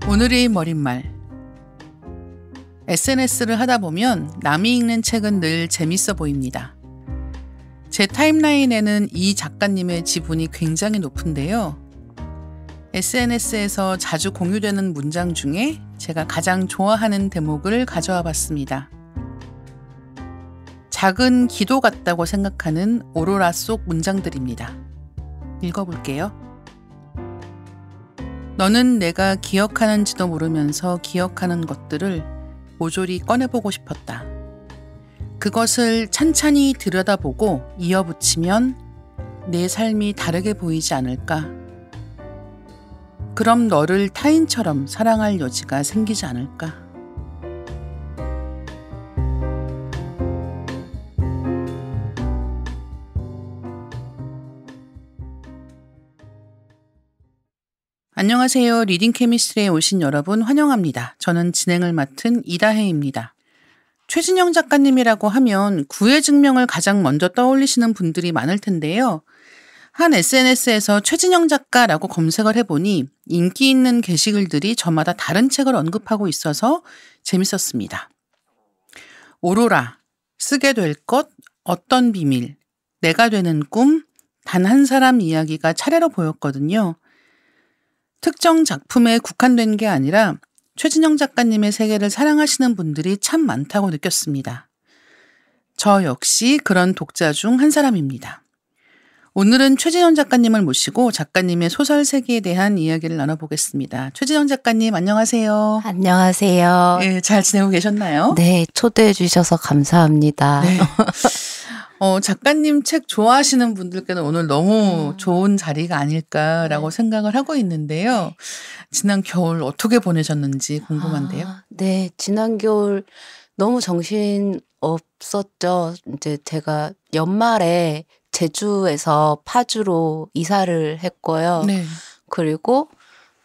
오늘의 머릿말. SNS를 하다 보면 남이 읽는 책은 늘 재밌어 보입니다. 제 타임라인에는 이 작가님의 지분이 굉장히 높은데요. SNS에서 자주 공유되는 문장 중에 제가 가장 좋아하는 대목을 가져와 봤습니다. 작은 기도 같다고 생각하는 오로라 속 문장들입니다. 읽어볼게요. 너는 내가 기억하는지도 모르면서 기억하는 것들을 모조리 꺼내보고 싶었다. 그것을 찬찬히 들여다보고 이어붙이면 내 삶이 다르게 보이지 않을까? 그럼 너를 타인처럼 사랑할 여지가 생기지 않을까? 안녕하세요. 리딩 케미스트리에 오신 여러분 환영합니다. 저는 진행을 맡은 이다혜입니다. 최진영 작가님이라고 하면 구애 증명을 가장 먼저 떠올리시는 분들이 많을 텐데요. 한 SNS에서 최진영 작가라고 검색을 해보니 인기 있는 게시글들이 저마다 다른 책을 언급하고 있어서 재밌었습니다. 오로라, 쓰게 될 것, 어떤 비밀, 내가 되는 꿈, 단 한 사람 이야기가 차례로 보였거든요. 특정 작품에 국한된 게 아니라 최진영 작가님의 세계를 사랑하시는 분들이 참 많다고 느꼈습니다. 저 역시 그런 독자 중 한 사람입니다. 오늘은 최진영 작가님을 모시고 작가님의 소설 세계에 대한 이야기를 나눠보겠습니다. 최진영 작가님 안녕하세요. 안녕하세요. 네, 잘 지내고 계셨나요? 네, 초대해 주셔서 감사합니다. 네. 작가님 책 좋아하시는 분들께는 오늘 너무 좋은 자리가 아닐까라고 생각을 하고 있는데요. 지난 겨울 어떻게 보내셨는지 궁금한데요. 네, 지난 겨울 너무 정신 없었죠. 이제 제가 연말에 제주에서 파주로 이사를 했고요. 네. 그리고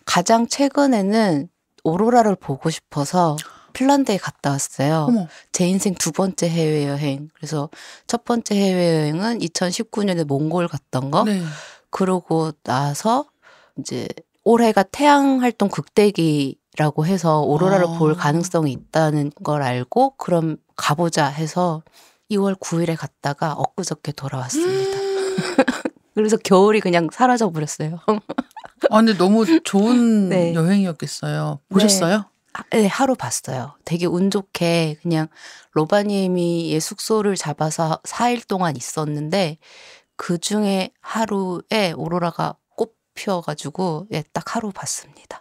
가장 최근에는 오로라를 보고 싶어서 핀란드에 갔다 왔어요. 어머. 제 인생 두 번째 해외여행. 그래서 첫 번째 해외여행은 2019년에 몽골 갔던 거. 네. 그러고 나서 이제 올해가 태양 활동 극대기라고 해서 오로라를 볼 가능성이 있다는 걸 알고 그럼 가보자 해서 2월 9일에 갔다가 엊그저께 돌아왔습니다. 그래서 겨울이 그냥 사라져 버렸어요. 근데 너무 좋은 네. 여행이었겠어요. 보셨어요? 네, 하루 봤어요. 되게 운 좋게 그냥 로바니에미의 숙소를 잡아서 4일 동안 있었는데 그중에 하루에 오로라가 꽃 피어가지고 딱 하루 봤습니다.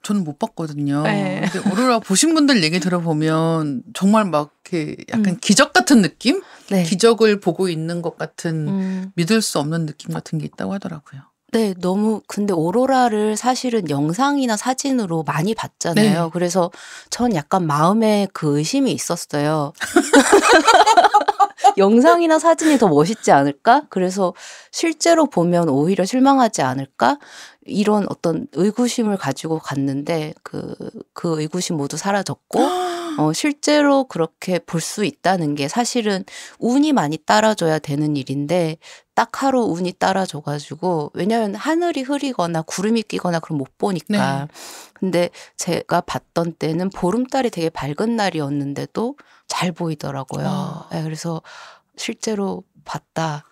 저는 못 봤거든요. 네. 근데 오로라 보신 분들 얘기 들어보면 정말 막 이렇게 약간 기적 같은 느낌? 네. 기적을 보고 있는 것 같은 믿을 수 없는 느낌 같은 게 있다고 하더라고요. 네, 너무 근데 오로라를 사실은 영상이나 사진으로 많이 봤잖아요. 네. 그래서 전 약간 마음에 그 의심이 있었어요. 영상이나 사진이 더 멋있지 않을까? 그래서 실제로 보면 오히려 실망하지 않을까? 이런 어떤 의구심을 가지고 갔는데 그 의구심 모두 사라졌고 실제로 그렇게 볼 수 있다는 게 사실은 운이 많이 따라줘야 되는 일인데 딱 하루 운이 따라줘가지고 왜냐하면 하늘이 흐리거나 구름이 끼거나 그럼 못 보니까. 네. 근데 제가 봤던 때는 보름달이 되게 밝은 날이었는데도 잘 보이더라고요. 네, 그래서 실제로 봤다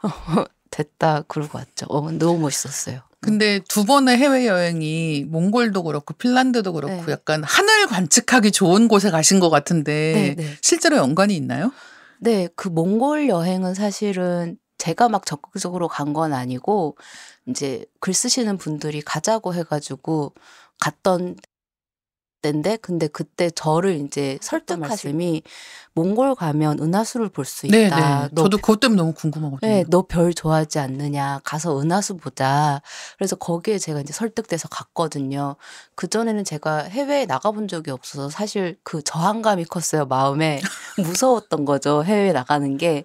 됐다 그러고 왔죠. 너무 멋있었어요. 근데 두 번의 해외여행이 몽골도 그렇고 핀란드도 그렇고 네. 약간 하늘 관측하기 좋은 곳에 가신 것 같은데 네, 네. 실제로 연관이 있나요? 네, 그 몽골 여행은 사실은 제가 막 적극적으로 간 건 아니고 이제 글 쓰시는 분들이 가자고 해가지고 갔던 때인데 근데 그때 저를 이제 설득하심이 몽골 가면 은하수를 볼 수 네, 있다. 네. 저도 그것 때문에 너무 궁금하거든요. 네, 너 별 좋아하지 않느냐. 가서 은하수 보자. 그래서 거기에 제가 이제 설득돼서 갔거든요. 그전에는 제가 해외에 나가본 적이 없어서 사실 그 저항감이 컸어요. 마음에. 무서웠던 거죠. 해외에 나가는 게.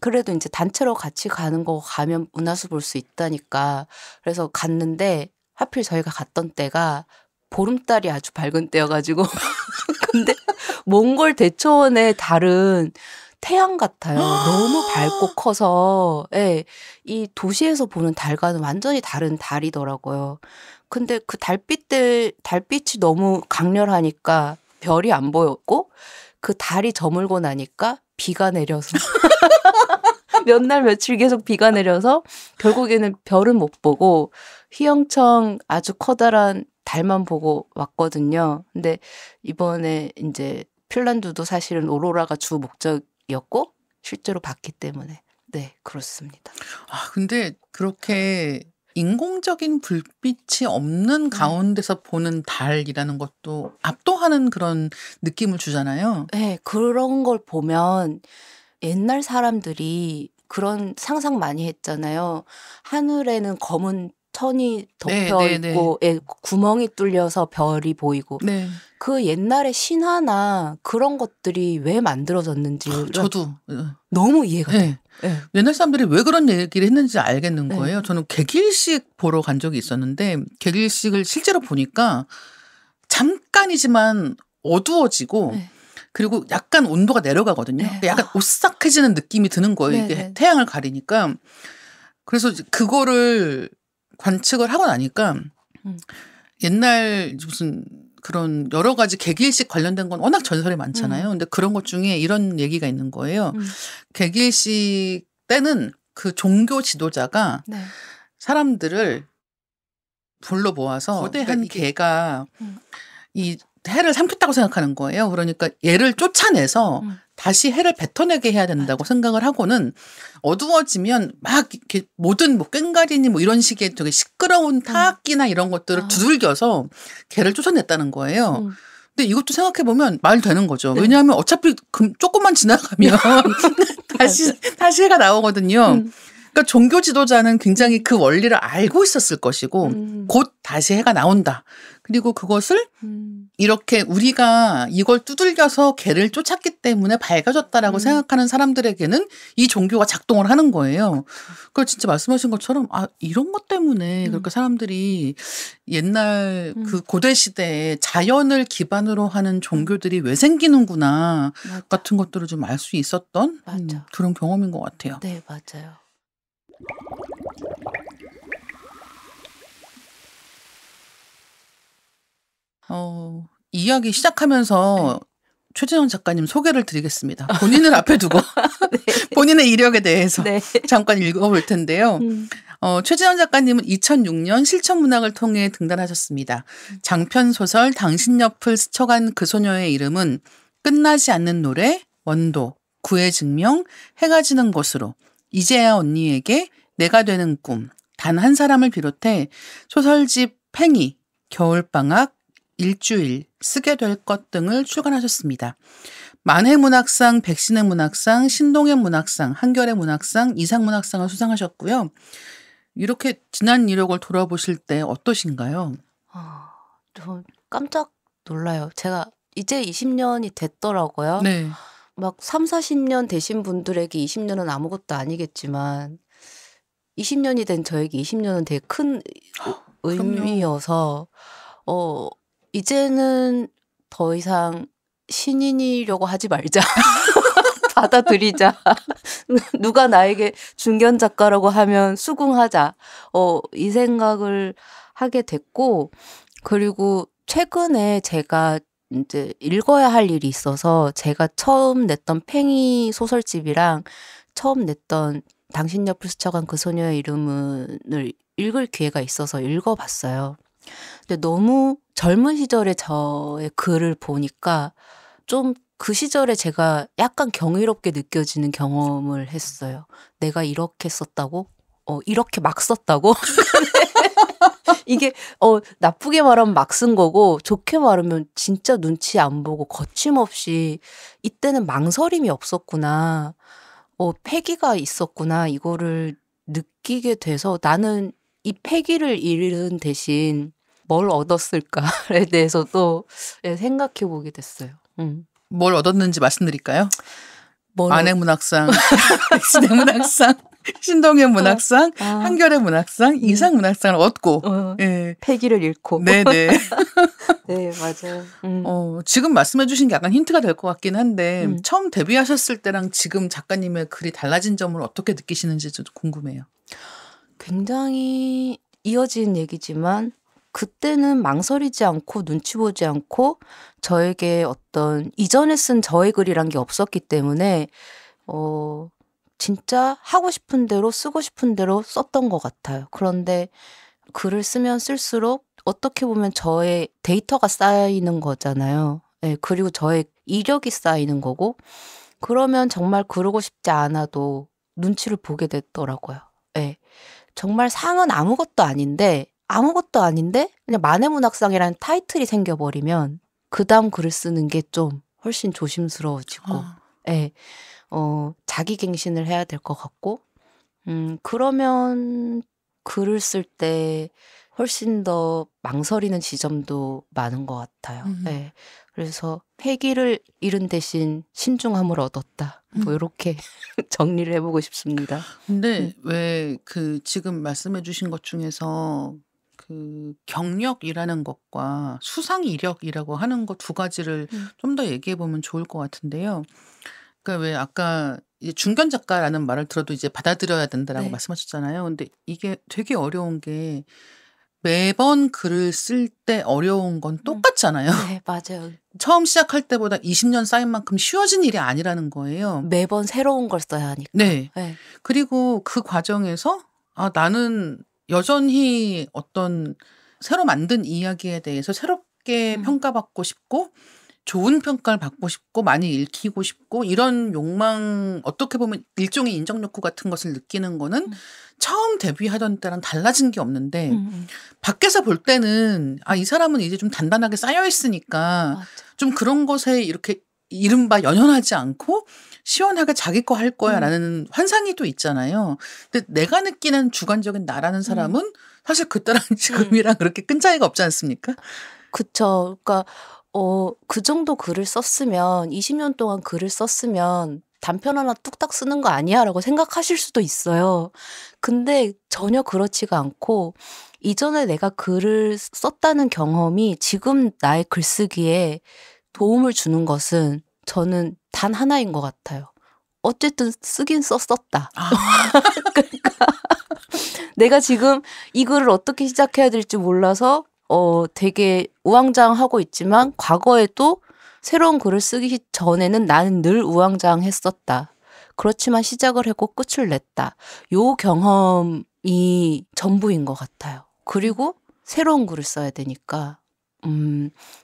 그래도 이제 단체로 같이 가는 거 가면 은하수 볼 수 있다니까. 그래서 갔는데 하필 저희가 갔던 때가 보름달이 아주 밝은 때여가지고. 근데 몽골 대초원의 달은 태양 같아요. 너무 밝고 커서 이 도시에서 보는 달과는 완전히 다른 달이더라고요. 근데 그 달빛이 너무 강렬하니까 별이 안 보였고 그 달이 저물고 나니까 비가 내려서 몇 날 며칠 계속 비가 내려서 결국에는 별은 못 보고 휘영청 아주 커다란 달만 보고 왔거든요. 근데 이번에 이제 핀란드도 사실은 오로라가 주 목적이었고 실제로 봤기 때문에 네, 그렇습니다. 근데 그렇게 인공적인 불빛이 없는 가운데서 보는 달이라는 것도 압도하는 그런 느낌을 주잖아요. 네, 그런 걸 보면 옛날 사람들이 그런 상상 많이 했잖아요. 하늘에는 검은 천이 덮여 네, 네, 있고 구멍이 뚫려서 별이 보이고 네. 그 옛날의 신화나 그런 것들이 왜 만들어졌는지 저도 너무 이해가 돼요. 네. 옛날 사람들이 왜 그런 얘기를 했는지 알겠는 네. 거예요. 저는 개길식 보러 간 적이 있었는데 개길식을 실제로 보니까 잠깐이지만 어두워지고 네. 그리고 약간 온도가 내려가거든요. 네. 약간 오싹해지는 느낌이 드는 거예요. 네, 이게 네. 태양을 가리니까. 그래서 이제 그거를 관측을 하고 나니까 옛날 무슨 그런 여러 가지 개길식 관련된 건 워낙 전설이 많잖아요. 근데 그런 것 중에 이런 얘기가 있는 거예요. 개길식 때는 그 종교 지도자가 네. 사람들을 불러 모아서 거대한 개가 이 해를 삼켰다고 생각하는 거예요. 그러니까 얘를 쫓아내서 다시 해를 뱉어내게 해야 된다고 생각을 하고는 어두워지면 막 이렇게 모든 뭐 꽹과리니 뭐 이런 식의 되게 시끄러운 타악기나 이런 것들을 두들겨서 개를 쫓아냈다는 거예요. 근데 이것도 생각해 보면 말 되는 거죠. 왜냐하면 어차피 조금만 지나가면 다시 해가 나오거든요. 그러니까 종교 지도자는 굉장히 그 원리를 알고 있었을 것이고 곧 다시 해가 나온다. 그리고 그것을 이렇게 우리가 이걸 두들겨서 개를 쫓았기 때문에 밝아졌다라고 생각하는 사람들에게는 이 종교가 작동을 하는 거예요. 그걸 진짜 말씀하신 것처럼 이런 것 때문에 그렇게 사람들이 옛날 그 고대 시대에 자연을 기반으로 하는 종교들이 왜 생기는구나 맞아. 같은 것들을 좀 알 수 있었던 그런 경험인 것 같아요. 네, 맞아요. 이야기 시작하면서 최진영 작가님 소개를 드리겠습니다. 본인을 앞에 두고 본인의 이력에 대해서 잠깐 읽어볼 텐데요. 최진영 작가님은 2006년 실천문학을 통해 등단하셨습니다. 장편소설 당신 옆을 스쳐간 그 소녀의 이름은 끝나지 않는 노래, 원도, 구의 증명, 해가 지는 곳으로, 이제야 언니에게 내가 되는 꿈, 단 한 사람을 비롯해 소설집 팽이, 겨울방학, 일주일, 쓰게 될 것 등을 출간하셨습니다. 만해문학상, 백신의 문학상, 신동의 문학상, 한결의 문학상, 이상문학상을 수상하셨고요. 이렇게 지난 이력을 돌아보실 때 어떠신가요? 저 깜짝 놀라요. 제가 이제 20년이 됐더라고요. 네. 막 3, 40년 되신 분들에게 20년은 아무것도 아니겠지만 20년이 된 저에게 20년은 되게 큰 의미여서 이제는 더 이상 신인이려고 하지 말자. 받아들이자. 누가 나에게 중견 작가라고 하면 수긍하자. 이 생각을 하게 됐고, 그리고 최근에 제가 이제 읽어야 할 일이 있어서 제가 처음 냈던 팽이 소설집이랑 처음 냈던 당신 옆을 스쳐간 그 소녀의 이름을 읽을 기회가 있어서 읽어봤어요. 근데 너무 젊은 시절의 저의 글을 보니까 좀 그 시절에 제가 약간 경이롭게 느껴지는 경험을 했어요. 내가 이렇게 썼다고? 이렇게 막 썼다고? 이게 나쁘게 말하면 막 쓴 거고 좋게 말하면 진짜 눈치 안 보고 거침없이 이때는 망설임이 없었구나. 패기가 있었구나. 이거를 느끼게 돼서 나는 이 패기를 잃은 대신 뭘 얻었을까에 대해서도 생각해 보게 됐어요. 뭘 얻었는지 말씀드릴까요? 만해 문학상, 백신의 문학상, 신동의 문학상, 한결의 문학상, 이상 문학상을 얻고 패기를 잃고. 네네. 네, 맞아요. 지금 말씀해 주신 게 약간 힌트가 될 것 같긴 한데 처음 데뷔하셨을 때랑 지금 작가님의 글이 달라진 점을 어떻게 느끼시는지 좀 궁금해요. 굉장히 이어진 얘기지만 그때는 망설이지 않고 눈치 보지 않고 저에게 어떤 이전에 쓴 저의 글이란 게 없었기 때문에 진짜 하고 싶은 대로 쓰고 싶은 대로 썼던 것 같아요. 그런데 글을 쓰면 쓸수록 어떻게 보면 저의 데이터가 쌓이는 거잖아요. 예, 그리고 저의 이력이 쌓이는 거고 그러면 정말 그러고 싶지 않아도 눈치를 보게 됐더라고요. 예. 정말 상은 아무것도 아닌데 그냥 만해문학상이라는 타이틀이 생겨버리면 그다음 글을 쓰는 게 좀 훨씬 조심스러워지고 예. 자기갱신을 해야 될 것 같고 그러면 글을 쓸 때 훨씬 더 망설이는 지점도 많은 것 같아요. 예. 그래서 패기를 잃은 대신 신중함을 얻었다. 뭐 이렇게 정리를 해보고 싶습니다. 근데 왜 그 지금 말씀해 주신 것 중에서 그 경력이라는 것과 수상 이력이라고 하는 것 두 가지를 좀 더 얘기해 보면 좋을 것 같은데요. 그러니까 왜 아까 이제 중견 작가라는 말을 들어도 이제 받아들여야 된다라고 네. 말씀하셨잖아요. 근데 이게 되게 어려운 게 매번 글을 쓸 때 어려운 건 똑같잖아요. 네, 맞아요. 처음 시작할 때보다 20년 쌓인 만큼 쉬워진 일이 아니라는 거예요. 매번 새로운 걸 써야 하니까. 네. 네. 그리고 그 과정에서 나는 여전히 어떤 새로 만든 이야기에 대해서 새롭게 평가받고 싶고 좋은 평가를 받고 싶고 많이 읽히고 싶고 이런 욕망 어떻게 보면 일종의 인정 욕구 같은 것을 느끼는 거는 처음 데뷔하던 때랑 달라진 게 없는데 밖에서 볼 때는 이 사람은 이제 좀 단단하게 쌓여 있으니까 맞아. 좀 그런 것에 이렇게 이른바 연연하지 않고 시원하게 자기 거 할 거야라는 환상이 또 있잖아요. 근데 내가 느끼는 주관적인 나라는 사람은 사실 그때랑 지금이랑 그렇게 큰 차이가 없지 않습니까? 그쵸. 그러니까 그 정도 글을 썼으면 20년 동안 글을 썼으면 단편 하나 뚝딱 쓰는 거 아니야라고 생각하실 수도 있어요. 근데 전혀 그렇지가 않고 이전에 내가 글을 썼다는 경험이 지금 나의 글쓰기에 도움을 주는 것은 저는 단 하나인 것 같아요. 어쨌든 쓰긴 썼다. 그러니까 내가 지금 이 글을 어떻게 시작해야 될지 몰라서 되게 우왕좌왕하고 있지만 과거에도 새로운 글을 쓰기 전에는 나는 늘 우왕좌왕했었다. 그렇지만 시작을 했고 끝을 냈다. 요 경험이 전부인 것 같아요. 그리고 새로운 글을 써야 되니까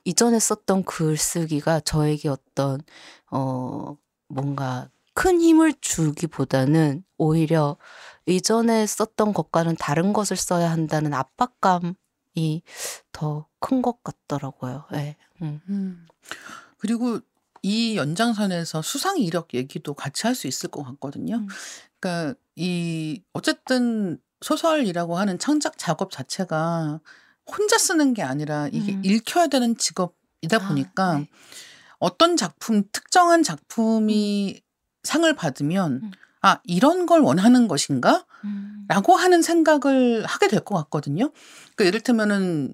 이전에 썼던 글쓰기가 저에게 어떤 뭔가 큰 힘을 주기보다는 오히려 이전에 썼던 것과는 다른 것을 써야 한다는 압박감이 더 큰 것 같더라고요. 네. 그리고 이 연장선에서 수상 이력 얘기도 같이 할 수 있을 것 같거든요. 그러니까 이 어쨌든 소설이라고 하는 창작 작업 자체가 혼자 쓰는 게 아니라 이게 읽혀야 되는 직업이다 보니까 네. 어떤 작품, 특정한 작품이 상을 받으면 이런 걸 원하는 것인가? 라고 하는 생각을 하게 될 것 같거든요. 그러니까 이를테면은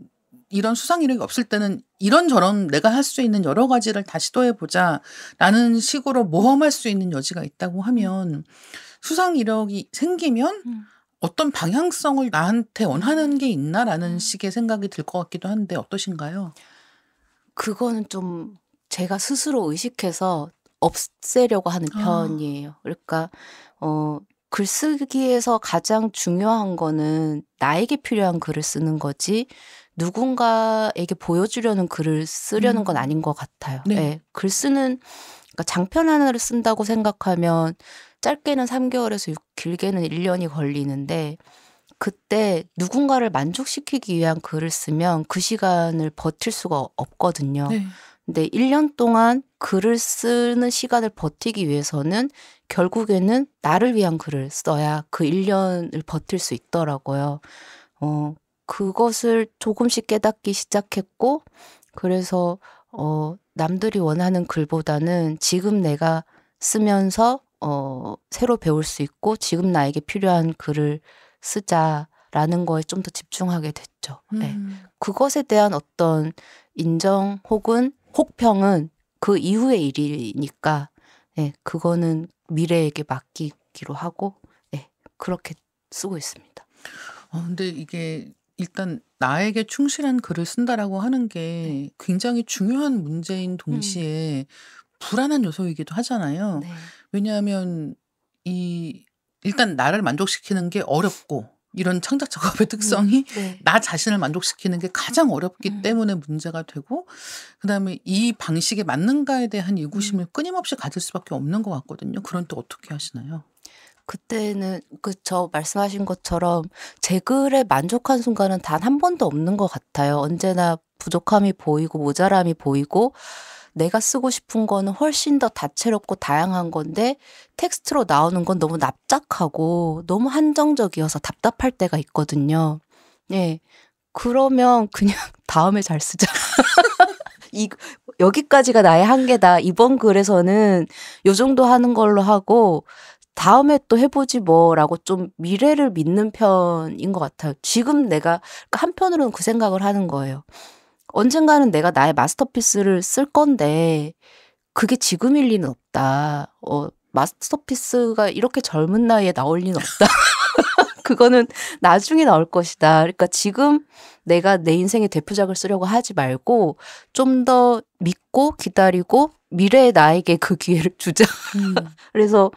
이런 수상 이력이 없을 때는 이런저런 내가 할 수 있는 여러 가지를 다 시도해보자 라는 식으로 모험할 수 있는 여지가 있다고 하면 수상 이력이 생기면 어떤 방향성을 나한테 원하는 게 있나라는 식의 생각이 들 것 같기도 한데 어떠신가요? 그거는 좀 제가 스스로 의식해서 없애려고 하는 편이에요. 그러니까 글쓰기에서 가장 중요한 거는 나에게 필요한 글을 쓰는 거지 누군가에게 보여주려는 글을 쓰려는 건 아닌 것 같아요. 네. 네. 글 쓰는 그러니까 장편 하나를 쓴다고 생각하면 짧게는 3개월에서 길게는 1년이 걸리는데 그때 누군가를 만족시키기 위한 글을 쓰면 그 시간을 버틸 수가 없거든요. 네. 근데 1년 동안 글을 쓰는 시간을 버티기 위해서는 결국에는 나를 위한 글을 써야 그 1년을 버틸 수 있더라고요. 그것을 조금씩 깨닫기 시작했고 그래서 남들이 원하는 글보다는 지금 내가 쓰면서 새로 배울 수 있고 지금 나에게 필요한 글을 쓰자라는 거에 좀 더 집중하게 됐죠. 네. 그것에 대한 어떤 인정 혹은 혹평은 그 이후의 일이니까 네, 그거는 미래에게 맡기기로 하고 네, 그렇게 쓰고 있습니다. 근데 이게 일단 나에게 충실한 글을 쓴다라고 하는 게 굉장히 중요한 문제인 동시에 불안한 요소이기도 하잖아요. 네. 왜냐하면 일단 나를 만족시키는 게 어렵고 이런 창작 작업의 특성이 네. 나 자신을 만족시키는 게 가장 어렵기 때문에 문제가 되고 그다음에 이 방식에 맞는가에 대한 의구심을 끊임없이 가질 수밖에 없는 것 같거든요. 그런 때 어떻게 하시나요? 그때는 저 말씀하신 것처럼 제 글에 만족한 순간은 단 한 번도 없는 것 같아요. 언제나 부족함이 보이고 모자람이 보이고 내가 쓰고 싶은 거는 훨씬 더 다채롭고 다양한 건데 텍스트로 나오는 건 너무 납작하고 너무 한정적이어서 답답할 때가 있거든요. 예. 그러면 그냥 다음에 잘 쓰자. 여기까지가 나의 한계다. 이번 글에서는 요 정도 하는 걸로 하고 다음에 또 해보지 뭐라고 좀 미래를 믿는 편인 것 같아요. 지금 내가 한편으로는 그 생각을 하는 거예요. 언젠가는 내가 나의 마스터피스를 쓸 건데 그게 지금일 리는 없다. 마스터피스가 이렇게 젊은 나이에 나올 리는 없다. 그거는 나중에 나올 것이다. 그러니까 지금 내가 내 인생의 대표작을 쓰려고 하지 말고 좀 더 믿고 기다리고 미래의 나에게 그 기회를 주자. 그래서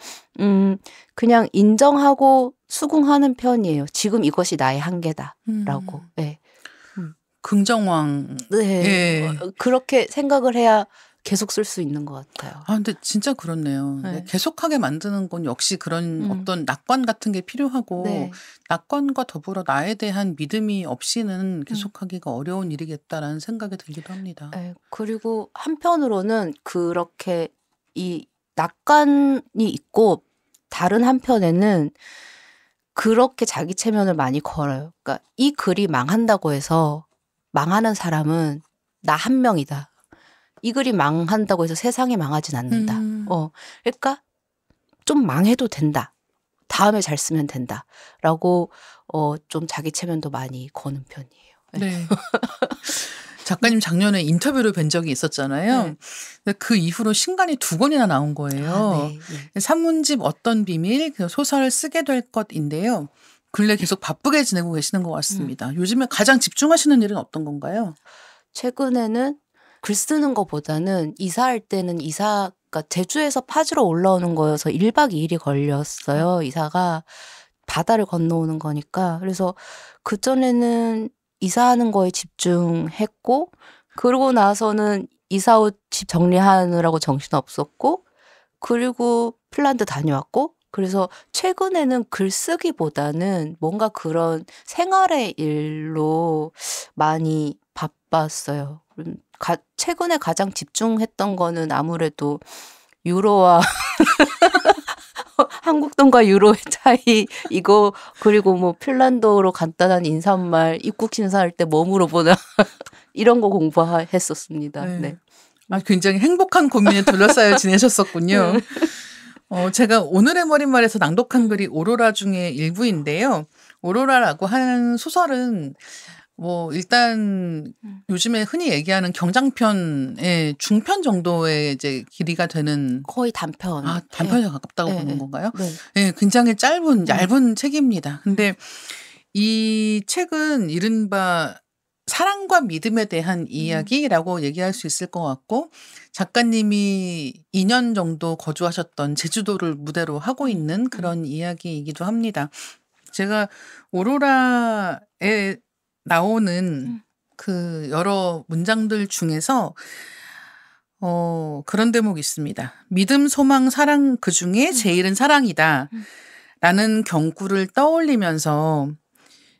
그냥 인정하고 수긍하는 편이에요. 지금 이것이 나의 한계다라고. 네. 긍정왕. 네. 예. 그렇게 생각을 해야 계속 쓸 수 있는 것 같아요. 근데 진짜 그렇네요. 네. 계속하게 만드는 건 역시 그런 어떤 낙관 같은 게 필요하고 네. 낙관과 더불어 나에 대한 믿음이 없이는 계속하기가 어려운 일이겠다라는 생각이 들기도 합니다. 네. 그리고 한편으로는 그렇게 이 낙관이 있고 다른 한편에는 그렇게 자기 체면을 많이 걸어요. 그러니까 이 글이 망한다고 해서 망하는 사람은 나 한 명이다. 이 글이 망한다고 해서 세상이 망하진 않는다. 그러니까 좀 망해도 된다. 다음에 잘 쓰면 된다. 라고 좀 자기 체면도 많이 거는 편이에요. 네. 작가님 작년에 인터뷰를 뵌 적이 있었잖아요. 네. 근데 그 이후로 신간이 2권이나 나온 거예요. 네. 산문집 어떤 비밀, 그 소설을 쓰게 될 것인데요. 근래 계속 바쁘게 지내고 계시는 것 같습니다. 요즘에 가장 집중하시는 일은 어떤 건가요? 최근에는 글 쓰는 것보다는 이사할 때는 이사가 제주에서 파주로 올라오는 거여서 1박 2일이 걸렸어요. 이사가 바다를 건너오는 거니까. 그래서 그전에는 이사하는 거에 집중했고 그러고 나서는 이사 옷 집 정리하느라고 정신없었고 그리고 핀란드 다녀왔고 그래서 최근에는 글쓰기보다는 뭔가 그런 생활의 일로 많이 바빴어요. 최근에 가장 집중했던 거는 아무래도 유로와 한국 돈과 유로의 차이 이거 그리고 뭐 핀란드어로 간단한 인사말 입국 심사할 때 뭐 물어보나 이런 거 공부했었습니다. 네. 굉장히 행복한 고민에 둘러싸여 지내셨었군요. 제가 오늘의 머릿말에서 낭독한 글이 오로라 중에 일부인데요. 오로라라고 하는 소설은 뭐 일단 요즘에 흔히 얘기하는 경장편의 중편 정도의 이제 길이가 되는 거의 단편. 단편에 가깝다고 보는 건가요? 네. 네, 굉장히 얇은 책입니다. 근데 이 책은 이른바 사랑과 믿음에 대한 이야기라고 얘기할 수 있을 것 같고 작가님이 2년 정도 거주하셨던 제주도를 무대로 하고 있는 그런 이야기이기도 합니다. 제가 오로라에 나오는 그 여러 문장들 중에서 그런 대목이 있습니다. 믿음, 소망, 사랑 그중에 제일은 사랑이다. 라는 경구를 떠올리면서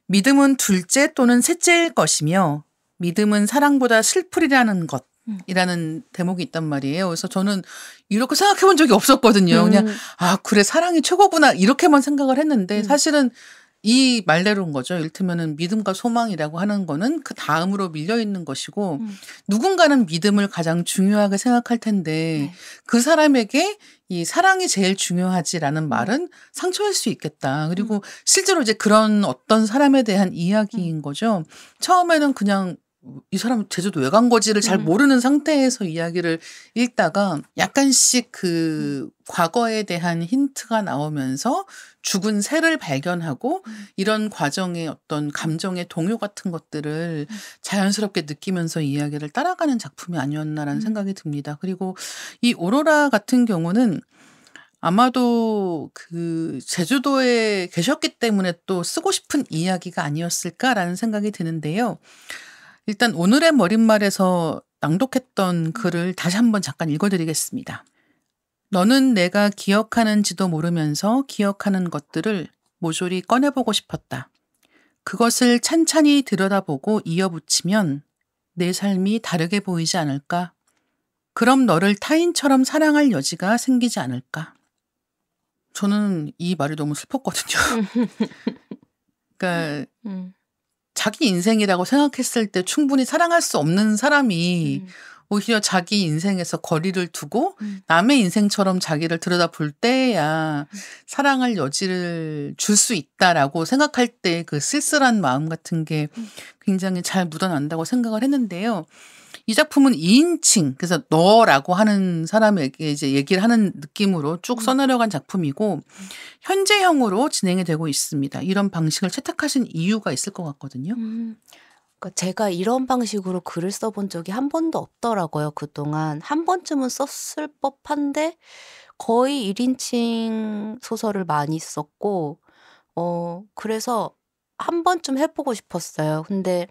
믿음은 둘째 또는 셋째일 것이며 믿음은 사랑보다 슬프리라는 것이라는 대목이 있단 말이에요. 그래서 저는 이렇게 생각해 본 적이 없었거든요. 그냥 그래 사랑이 최고구나 이렇게만 생각을 했는데 사실은 이 말대로인 거죠. 이를테면은 믿음과 소망이라고 하는 거는 그 다음으로 밀려 있는 것이고 누군가는 믿음을 가장 중요하게 생각할 텐데 그 사람에게 이 사랑이 제일 중요하지라는 말은 상처일 수 있겠다. 그리고 실제로 이제 그런 어떤 사람에 대한 이야기인 거죠. 처음에는 그냥 이 사람은 제주도 왜 간 거지를 잘 모르는 상태에서 이야기를 읽다가 약간씩 그 과거에 대한 힌트가 나오면서 죽은 새를 발견하고 이런 과정의 어떤 감정의 동요 같은 것들을 자연스럽게 느끼면서 이야기를 따라가는 작품이 아니었나라는 생각이 듭니다. 그리고 이 오로라 같은 경우는 아마도 그 제주도에 계셨기 때문에 또 쓰고 싶은 이야기가 아니었을까라는 생각이 드는데요. 일단 오늘의 머릿말에서 낭독했던 글을 다시 한번 잠깐 읽어드리겠습니다. 너는 내가 기억하는지도 모르면서 기억하는 것들을 모조리 꺼내보고 싶었다. 그것을 찬찬히 들여다보고 이어붙이면 내 삶이 다르게 보이지 않을까? 그럼 너를 타인처럼 사랑할 여지가 생기지 않을까? 저는 이 말이 너무 슬펐거든요. 그러니까 자기 인생이라고 생각했을 때 충분히 사랑할 수 없는 사람이 오히려 자기 인생에서 거리를 두고 남의 인생처럼 자기를 들여다볼 때야 사랑할 여지를 줄 수 있다라고 생각할 때 그 쓸쓸한 마음 같은 게 굉장히 잘 묻어난다고 생각을 했는데요. 이 작품은 2인칭, 그래서 너라고 하는 사람에게 이제 얘기를 하는 느낌으로 쭉 써내려간 작품이고 현재형으로 진행이 되고 있습니다. 이런 방식을 채택하신 이유가 있을 것 같거든요. 그러니까 제가 이런 방식으로 글을 써본 적이 한 번도 없더라고요. 그동안 한 번쯤은 썼을 법한데 거의 1인칭 소설을 많이 썼고 그래서 한 번쯤 해보고 싶었어요. 근데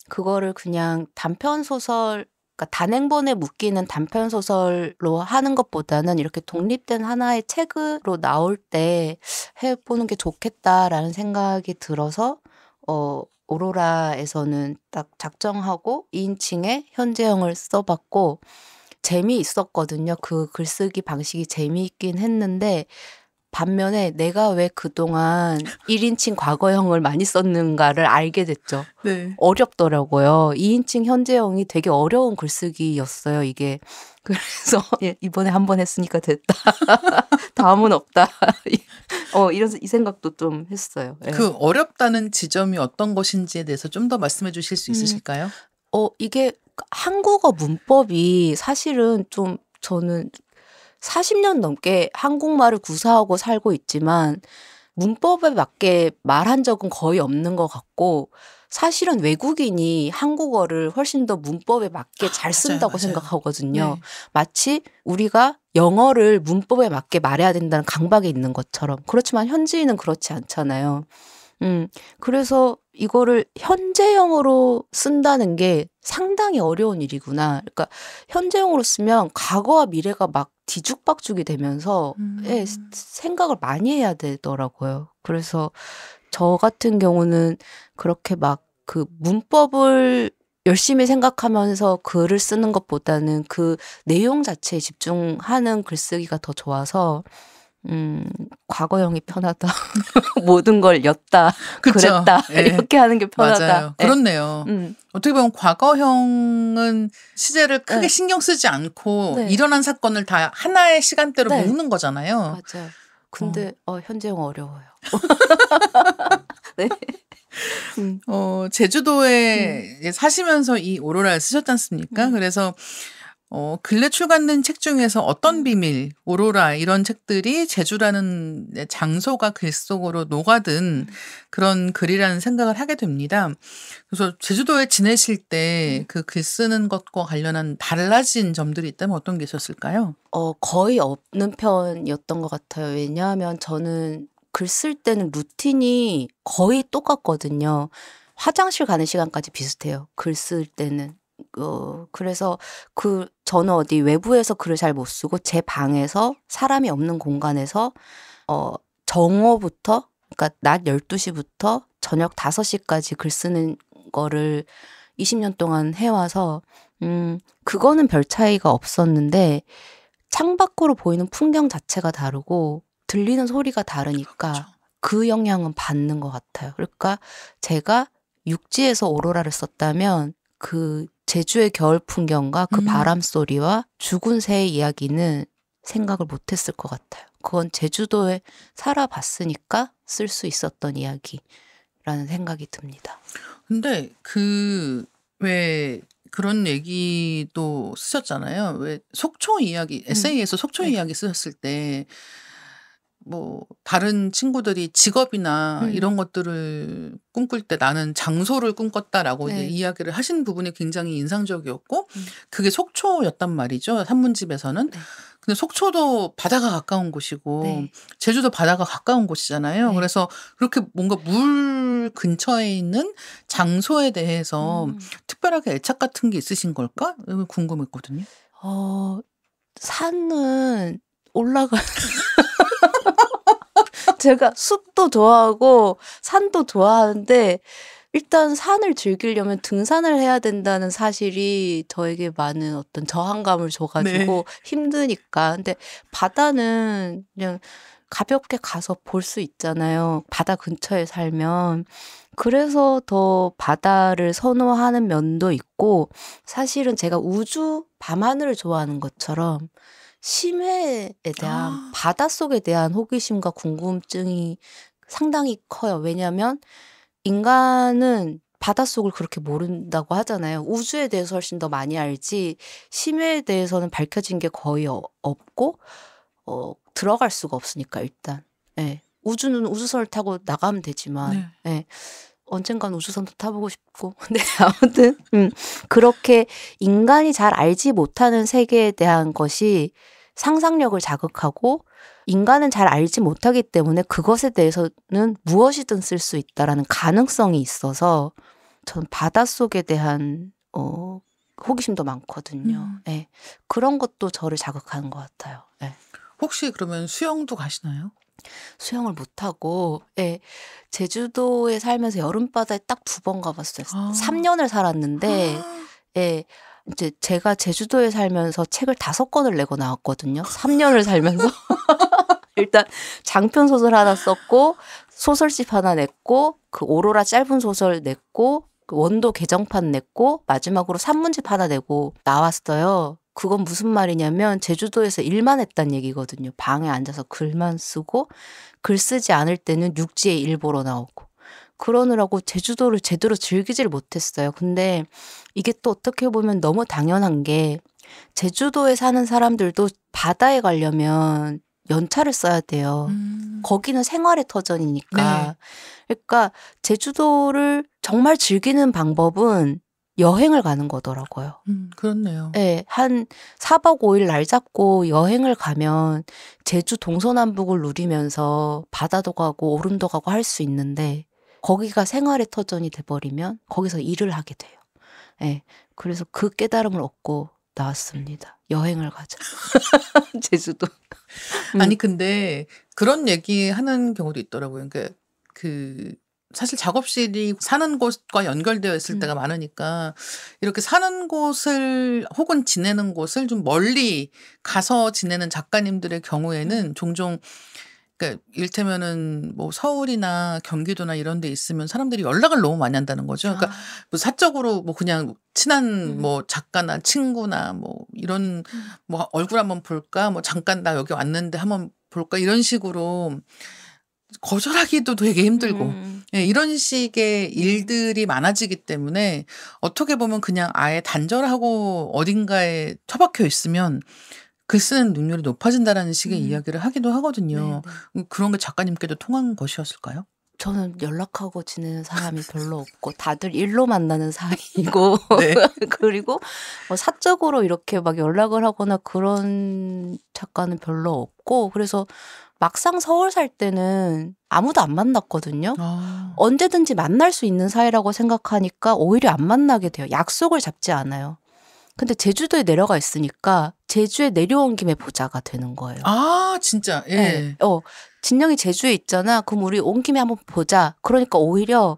그거를 그냥 단편 소설, 그러니까 단행본에 묶이는 단편 소설로 하는 것보다는 이렇게 독립된 하나의 책으로 나올 때 해보는 게 좋겠다라는 생각이 들어서 오로라에서는 딱 작정하고 2인칭의 현재형을 써봤고 재미있었거든요. 그 글쓰기 방식이 재미있긴 했는데 반면에 내가 왜 그동안 1인칭 과거형을 많이 썼는가를 알게 됐죠. 네. 어렵더라고요. 2인칭 현재형이 되게 어려운 글쓰기였어요, 이게. 그래서 이번에 한 번 했으니까 됐다. 다음은 없다. 이 생각도 좀 했어요. 네. 그 어렵다는 지점이 어떤 것인지에 대해서 좀 더 말씀해 주실 수 있으실까요? 이게 한국어 문법이 사실은 좀 저는 40년 넘게 한국말을 구사하고 살고 있지만 문법에 맞게 말한 적은 거의 없는 것 같고 사실은 외국인이 한국어를 훨씬 더 문법에 맞게 잘 쓴다고 맞아요. 생각하거든요. 네. 마치 우리가 영어를 문법에 맞게 말해야 된다는 강박이 있는 것처럼. 그렇지만 현지인은 그렇지 않잖아요. 그래서 이거를 현재형으로 쓴다는 게 상당히 어려운 일이구나. 그러니까 현재형으로 쓰면 과거와 미래가 막 뒤죽박죽이 되면서 생각을 많이 해야 되더라고요. 그래서 저 같은 경우는 그렇게 막 그 문법을 열심히 생각하면서 글을 쓰는 것보다는 그 내용 자체에 집중하는 글쓰기가 더 좋아서 과거형이 편하다. 모든 걸 였다. 그쵸. 그랬다. 네. 이렇게 하는 게 편하다. 맞아요. 네. 그렇네요. 어떻게 보면 과거형은 시제를 크게 신경 쓰지 않고 네. 일어난 사건을 다 하나의 시간대로 네. 모으는 거잖아요. 맞아요. 근데 현재형 어려워요. 네. 제주도에 사시면서 이 오로라를 쓰셨지 않습니까? 그래서 근래 출간된 책 중에서 어떤 비밀, 오로라 이런 책들이 제주라는 장소가 글 속으로 녹아든 그런 글이라는 생각을 하게 됩니다. 그래서 제주도에 지내실 때 그 글 쓰는 것과 관련한 달라진 점들이 있다면 어떤 게 있었을까요? 거의 없는 편이었던 것 같아요. 왜냐하면 저는 글 쓸 때는 루틴이 거의 똑같거든요. 화장실 가는 시간까지 비슷해요. 글 쓸 때는. 그래서 저는 어디 외부에서 글을 잘 못 쓰고 제 방에서 사람이 없는 공간에서 정오부터 그러니까 낮 12시부터 저녁 5시까지 글 쓰는 거를 20년 동안 해와서 그거는 별 차이가 없었는데 창밖으로 보이는 풍경 자체가 다르고 들리는 소리가 다르니까 그렇죠. 그 영향은 받는 것 같아요. 그러니까 제가 육지에서 오로라를 썼다면 그 제주의 겨울 풍경과 그 바람 소리와 죽은 새의 이야기는 생각을 못했을 것 같아요. 그건 제주도에 살아봤으니까 쓸 수 있었던 이야기라는 생각이 듭니다. 근데 그 왜 그런 얘기도 쓰셨잖아요. 왜 속초 이야기, 에세이에서 속초 네. 이야기 쓰셨을 때, 뭐, 다른 친구들이 직업이나 이런 것들을 꿈꿀 때 나는 장소를 꿈꿨다라고 이제 네. 이야기를 하신 부분이 굉장히 인상적이었고, 음. 그게 속초였단 말이죠. 산문집에서는. 네. 근데 속초도 바다가 가까운 곳이고, 네. 제주도 바다가 가까운 곳이잖아요. 네. 그래서 그렇게 뭔가 물 근처에 있는 장소에 대해서 특별하게 애착 같은 게 있으신 걸까? 이거 궁금했거든요. 산은 올라가 제가 숲도 좋아하고 산도 좋아하는데 일단 산을 즐기려면 등산을 해야 된다는 사실이 저에게 많은 어떤 저항감을 줘가지고 힘드니까. 근데 바다는 그냥 가볍게 가서 볼 수 있잖아요. 바다 근처에 살면. 그래서 더 바다를 선호하는 면도 있고, 사실은 제가 우주, 밤하늘을 좋아하는 것처럼 심해에 대한 바닷속에 대한 호기심과 궁금증이 상당히 커요. 왜냐하면 인간은 바닷속을 그렇게 모른다고 하잖아요. 우주에 대해서 훨씬 더 많이 알지 심해에 대해서는 밝혀진 게 거의 없고 들어갈 수가 없으니까 일단. 예. 우주는 우주선을 타고 나가면 되지만 예. 언젠간 우주선도 타보고 싶고. 근데 아무튼 그렇게 인간이 잘 알지 못하는 세계에 대한 것이 상상력을 자극하고 인간은 잘 알지 못하기 때문에 그것에 대해서는 무엇이든 쓸 수 있다라는 가능성이 있어서 저는 바닷속에 대한 호기심도 많거든요. 네. 그런 것도 저를 자극하는 것 같아요. 네. 혹시 그러면 수영도 가시나요? 수영을 못하고 제주도에 살면서 여름바다에 딱 2번 가봤어요. 3년을 살았는데 이제 제가 제주도에 살면서 책을 5권을 내고 나왔거든요. 3년을 살면서. 일단 장편 소설 하나 썼고 소설집 하나 냈고 그 오로라 짧은 소설 냈고 그 원도 개정판 냈고 마지막으로 산문집 하나 내고 나왔어요. 그건 무슨 말이냐면 제주도에서 일만 했단 얘기거든요. 방에 앉아서 글만 쓰고 글 쓰지 않을 때는 육지에 일 보러 나오고 그러느라고 제주도를 제대로 즐기질 못했어요. 근데 이게 또 어떻게 보면 너무 당연한 게 제주도에 사는 사람들도 바다에 가려면 연차를 써야 돼요. 거기는 생활의 터전이니까. 그러니까 제주도를 정말 즐기는 방법은 여행을 가는 거더라고요. 그렇네요. 네, 한 4박 5일 날 잡고 여행을 가면 제주 동서남북을 누리면서 바다도 가고 오름도 가고 할 수 있는데 거기가 생활의 터전이 돼버리면 거기서 일을 하게 돼요. 네, 그래서 그 깨달음을 얻고 나왔습니다. 여행을 가자. 제주도. 아니 근데 그런 얘기하는 경우도 있더라고요. 그러니까 사실 작업실이 사는 곳과 연결되어 있을 때가 많으니까 이렇게 사는 곳을 혹은 지내는 곳을 좀 멀리 가서 지내는 작가님들의 경우에는 종종 그러니까 일테면은 뭐 서울이나 경기도나 이런 데 있으면 사람들이 연락을 너무 많이 한다는 거죠. 그러니까 뭐 사적으로 뭐 그냥 친한 뭐 작가나 친구나 뭐 이런 뭐 얼굴 한번 볼까? 뭐 잠깐 나 여기 왔는데 한번 볼까? 이런 식으로 거절하기도 되게 힘들고 이런 식의 일들이 많아지기 때문에 어떻게 보면 그냥 아예 단절하고 어딘가에 처박혀 있으면 글 쓰는 능률이 높아진다라는 식의 이야기를 하기도 하거든요. 그런 게 작가님께도 통한 것이었을까요? 저는 연락하고 지내는 사람이 별로 없고 다들 일로 만나는 사이이고 그리고 사적으로 이렇게 막 연락을 하거나 그런 작가는 별로 없고 그래서 막상 서울 살 때는 아무도 안 만났거든요. 언제든지 만날 수 있는 사이라고 생각하니까 오히려 안 만나게 돼요. 약속을 잡지 않아요. 근데 제주도에 내려가 있으니까 제주에 내려온 김에 보자가 되는 거예요. 아 진짜? 예. 네. 진영이 제주에 있잖아. 그럼 우리 온 김에 한번 보자. 그러니까 오히려